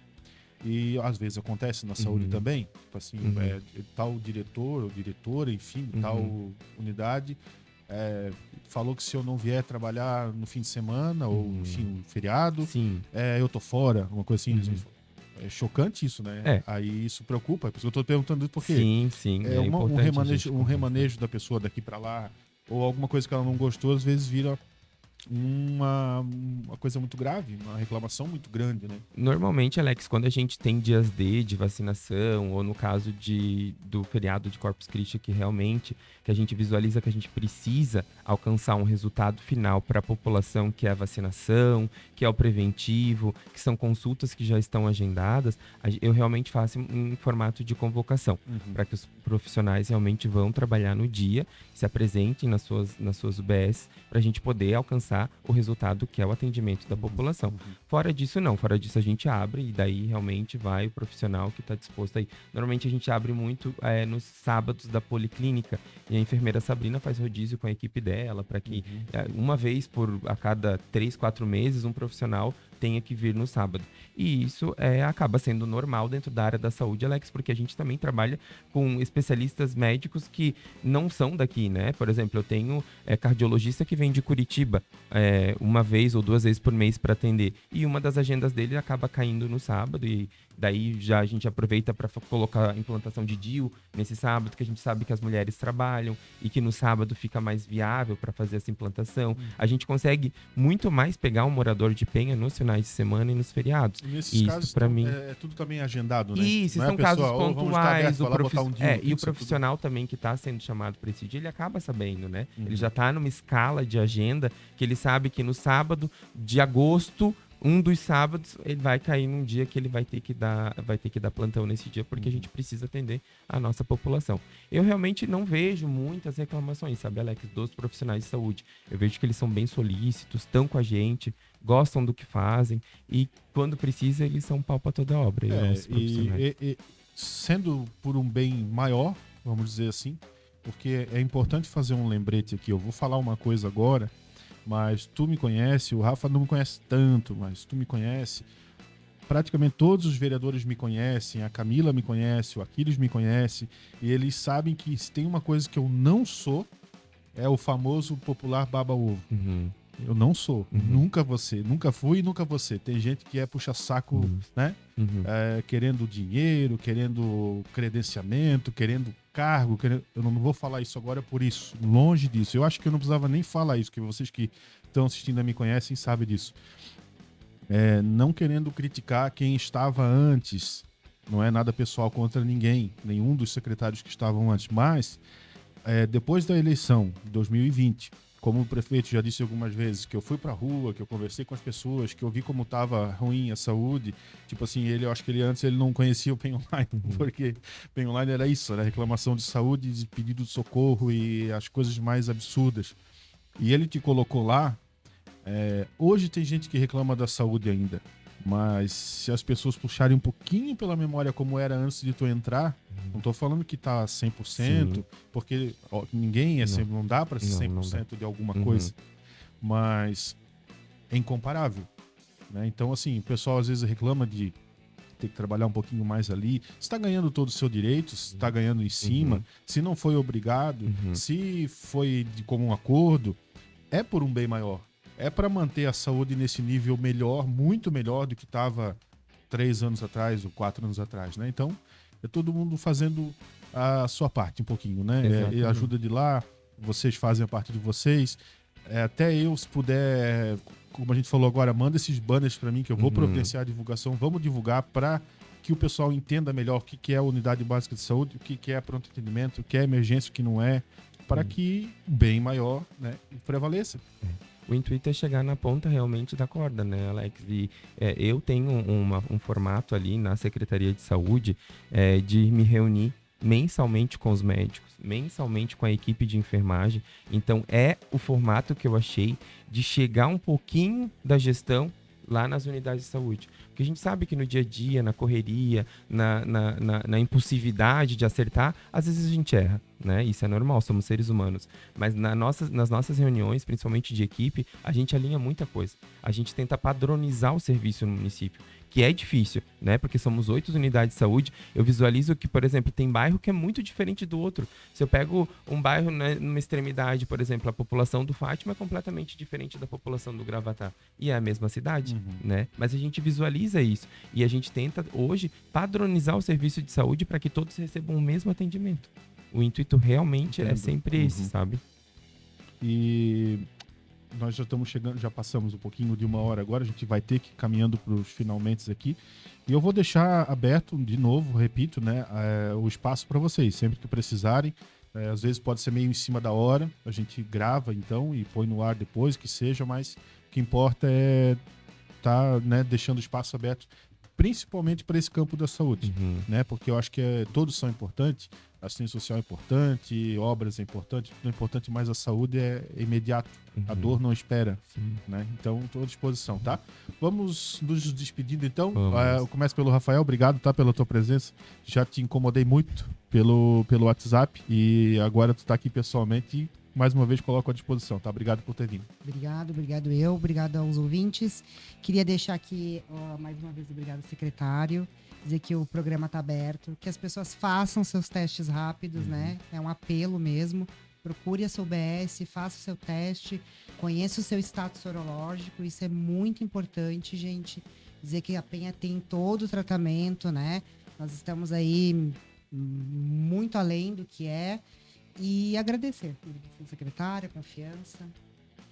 E às vezes acontece na saúde também, tipo assim, tal diretor ou diretora, enfim, tal unidade, falou que se eu não vier trabalhar no fim de semana ou, enfim, feriado, eu tô fora, uma coisa assim. É chocante isso, né? Aí isso preocupa, por isso que eu tô perguntando isso, porque sim, um remanejo da pessoa daqui para lá, ou alguma coisa que ela não gostou, às vezes vira uma coisa muito grave, uma reclamação muito grande, né? Normalmente, Alex, quando a gente tem dias de vacinação, ou no caso do feriado de Corpus Christi, que realmente que a gente visualiza que a gente precisa alcançar um resultado final para a população, que é a vacinação, que é o preventivo, que são consultas que já estão agendadas, eu realmente faço em formato de convocação, para que os profissionais realmente vão trabalhar no dia, se apresentem nas suas UBS, para a gente poder alcançar o resultado que é o atendimento da população. Fora disso, não. Fora disso, a gente abre e daí realmente vai o profissional que está disposto aí. Normalmente a gente abre muito nos sábados da policlínica e a enfermeira Sabrina faz rodízio com a equipe dela para que uma vez a cada 3, 4 meses um profissional tenha que vir no sábado. E isso acaba sendo normal dentro da área da saúde, Alex, porque a gente também trabalha com especialistas médicos que não são daqui, né? Por exemplo, eu tenho cardiologista que vem de Curitiba uma vez ou 2 vezes por mês para atender. E uma das agendas dele acaba caindo no sábado e daí já a gente aproveita para colocar a implantação de DIU nesse sábado, que a gente sabe que as mulheres trabalham e que no sábado fica mais viável para fazer essa implantação. A gente consegue muito mais pegar um morador de Penha nos finais de semana e nos feriados. Nesses casos, para mim é tudo também agendado, né? Isso, não são casos pontuais. E o profissional também que está sendo chamado para esse dia, ele acaba sabendo, né? Ele já está numa escala de agenda que ele sabe que no sábado de agosto, um dos sábados, ele vai cair num dia que ele vai ter que dar plantão nesse dia, porque a gente precisa atender a nossa população. Eu realmente não vejo muitas reclamações, sabe, Alex, dos profissionais de saúde. Eu vejo que eles são bem solícitos, estão com a gente, gostam do que fazem e quando precisa eles são pau pra toda obra. E sendo por um bem maior, vamos dizer assim, porque é importante fazer um lembrete aqui. Eu vou falar uma coisa agora, mas tu me conhece, o Rafa não me conhece tanto, mas tu me conhece. Praticamente todos os vereadores me conhecem, a Camila me conhece, o Aquiles me conhece, e eles sabem que se tem uma coisa que eu não sou, é o famoso popular baba-ovo. Eu não sou. Nunca você. Nunca fui e nunca você. Tem gente que é puxa-saco, né? Querendo dinheiro, querendo credenciamento, querendo cargo. Eu não vou falar isso agora por isso. Longe disso. Eu acho que eu não precisava nem falar isso, que vocês que estão assistindo a me conhecem sabem disso. Não querendo criticar quem estava antes. Não é nada pessoal contra ninguém. Nenhum dos secretários que estavam antes. Mas, depois da eleição de 2020... Como o prefeito já disse algumas vezes, que eu fui pra rua, que eu conversei com as pessoas, que eu vi como tava ruim a saúde. Tipo assim, eu acho que antes ele não conhecia o PEN Online, porque PEN Online era isso, era reclamação de saúde, de pedido de socorro e as coisas mais absurdas. E ele te colocou lá. Hoje tem gente que reclama da saúde ainda, mas se as pessoas puxarem um pouquinho pela memória como era antes de tu entrar, não tô falando que tá 100%, sim, porque ninguém não dá para ser 100% de alguma coisa, mas é incomparável, né? Então, assim, o pessoal às vezes reclama de ter que trabalhar um pouquinho mais ali. Você está ganhando todo o seu direito, você está ganhando em cima, se não foi obrigado, se foi de comum acordo, é por um bem maior. É para manter a saúde nesse nível melhor, muito melhor do que estava 3 anos atrás ou 4 anos atrás, né? Então, é todo mundo fazendo a sua parte um pouquinho, né? E ajuda de lá, vocês fazem a parte de vocês. Até eu, se puder, como a gente falou agora, manda esses banners para mim que eu vou providenciar a divulgação. Vamos divulgar para que o pessoal entenda melhor o que é a unidade básica de saúde, o que é pronto atendimento, o que é emergência, o que não é, para que o bem maior, né, prevaleça. O intuito é chegar na ponta realmente da corda, né, Alex? E eu tenho um formato ali na Secretaria de Saúde de me reunir mensalmente com os médicos, mensalmente com a equipe de enfermagem. Então, é o formato que eu achei de chegar um pouquinho da gestão lá nas unidades de saúde. Porque a gente sabe que no dia a dia, na correria, na impulsividade de acertar, às vezes a gente erra, né? Isso é normal, somos seres humanos. Mas nas nossas reuniões, principalmente de equipe, a gente alinha muita coisa. A gente tenta padronizar o serviço no município, que é difícil, né? Porque somos 8 unidades de saúde. Eu visualizo que, por exemplo, tem bairro que é muito diferente do outro. Se eu pego um bairro, né, numa extremidade, por exemplo, a população do Fátima é completamente diferente da população do Gravatá. E é a mesma cidade, né? Mas a gente visualiza isso. E a gente tenta, hoje, padronizar o serviço de saúde para que todos recebam o mesmo atendimento. O intuito realmente é sempre esse, sabe? E nós já estamos chegando, já passamos um pouquinho de 1 hora agora, a gente vai ter que ir caminhando para os finalmente aqui. E eu vou deixar aberto, de novo, repito, né, o espaço para vocês, sempre que precisarem. Às vezes pode ser meio em cima da hora, a gente grava então e põe no ar depois, que seja, mas o que importa é estar, né, deixando o espaço aberto, principalmente para esse campo da saúde, né, porque eu acho que todos são importantes. Assistência social é importante, obras é importante, tudo é importante, mas a saúde é imediato. A dor não espera, né? Então, estou à disposição, tá? Vamos nos despedindo, então. Eu começo pelo Rafael, obrigado, tá, pela tua presença. Já te incomodei muito pelo WhatsApp e agora tu tá aqui pessoalmente e mais uma vez coloco à disposição, tá? Obrigado por ter vindo. Obrigado aos ouvintes. Queria deixar aqui, mais uma vez, obrigado, secretário. Dizer que o programa está aberto, que as pessoas façam seus testes rápidos, né? É um apelo mesmo. Procure a sua UBS, faça o seu teste, conheça o seu status sorológico. Isso é muito importante, gente. Dizer que a Penha tem todo o tratamento, né? Nós estamos aí muito além do que é. E agradecer a secretária, a confiança.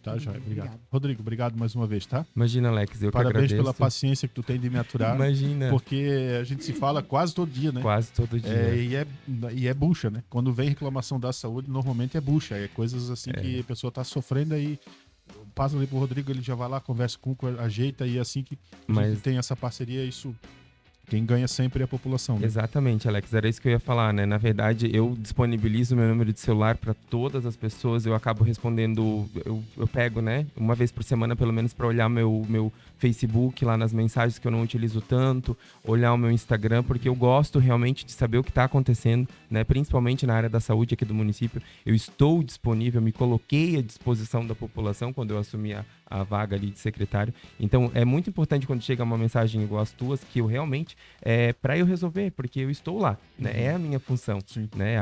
Tá, Joia. Obrigado. Rodrigo, obrigado mais uma vez, tá? Imagina, Alex, eu Parabéns que agradeço. pela paciência que tu tem de me aturar. Imagina. Porque a gente se fala quase todo dia, né? Quase todo dia. E é bucha, né? Quando vem reclamação da saúde, normalmente é bucha. É coisas assim que a pessoa tá sofrendo aí. Passa ali pro Rodrigo, ele já vai lá, conversa com ajeita e assim que a gente tem essa parceria, isso... Quem ganha sempre é a população, né? Exatamente, Alex. Era isso que eu ia falar, né? Na verdade, eu disponibilizo meu número de celular para todas as pessoas. Eu acabo respondendo, eu pego, né? Uma vez por semana, pelo menos, para olhar meu Facebook lá nas mensagens que eu não utilizo tanto, olhar o meu Instagram, porque eu gosto realmente de saber o que está acontecendo, né? Principalmente na área da saúde aqui do município. Eu estou disponível, me coloquei à disposição da população quando eu assumi a vaga ali de secretário. Então, é muito importante quando chega uma mensagem igual as tuas, que eu realmente, para eu resolver, porque eu estou lá, né? É a minha função, né?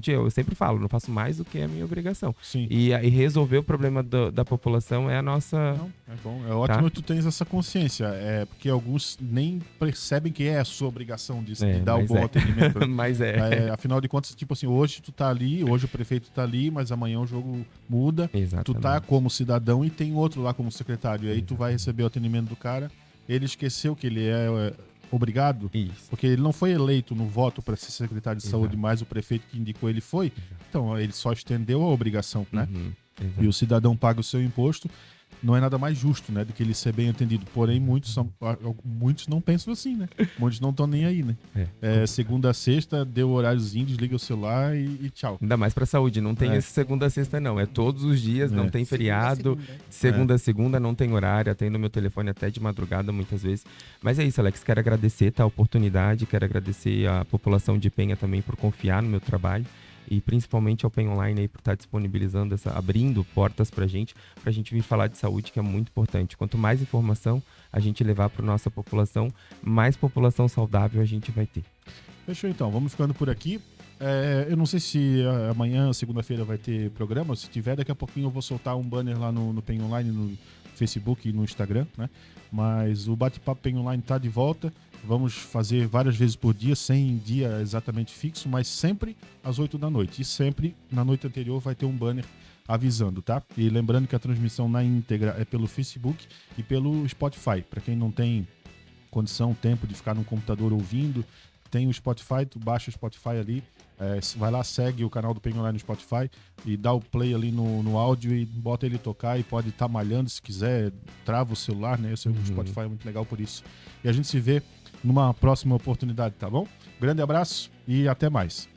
Eu sempre falo, não faço mais do que a minha obrigação. Sim. E resolver o problema da população é a nossa... Não, é bom, é ótimo que tu tens essa consciência, porque alguns nem percebem que é a sua obrigação de dar o bom atendimento. Mas afinal de contas, tipo assim, hoje tu tá ali, hoje o prefeito tá ali, mas amanhã o jogo muda. Exatamente. Tu tá como cidadão e tem outro lá como secretário. E aí tu vai receber o atendimento do cara, ele esqueceu que ele é obrigado, porque ele não foi eleito no voto para ser secretário de saúde, mas o prefeito que indicou ele foi. Então ele só estendeu a obrigação, né? E o cidadão paga o seu imposto. Não é nada mais justo, né, do que ele ser bem atendido. Porém, muitos não pensam assim, né? Muitos não estão nem aí, né? Segunda a sexta, deu horáriozinho, desliga o celular e tchau. Ainda mais pra saúde, não tem esse segunda a sexta não, é todos os dias, não tem feriado, segunda a segunda não tem horário, atendo meu telefone até de madrugada muitas vezes. Mas é isso, Alex, quero agradecer a oportunidade, quero agradecer a população de Penha também por confiar no meu trabalho. E principalmente ao Penha Online aí por estar disponibilizando, abrindo portas pra gente vir falar de saúde, que é muito importante. Quanto mais informação a gente levar para nossa população, mais população saudável a gente vai ter. Fechou então, vamos ficando por aqui. Eu não sei se amanhã, segunda-feira, vai ter programa. Se tiver, daqui a pouquinho eu vou soltar um banner lá no Penha Online, no Facebook e no Instagram, né? Mas o Bate-Papo Penha Online tá de volta. Vamos fazer várias vezes por dia, sem dia exatamente fixo, mas sempre às 8 da noite. E sempre, na noite anterior, vai ter um banner avisando, tá? E lembrando que a transmissão na íntegra é pelo Facebook e pelo Spotify. Para quem não tem condição, tempo de ficar no computador ouvindo, tem o Spotify, tu baixa o Spotify ali, vai lá, segue o canal do Penha Online no Spotify e dá o play ali no áudio e bota ele tocar e pode estar malhando se quiser, trava o celular, né? O Spotify é muito legal por isso. E a gente se vê numa próxima oportunidade, tá bom? Grande abraço e até mais.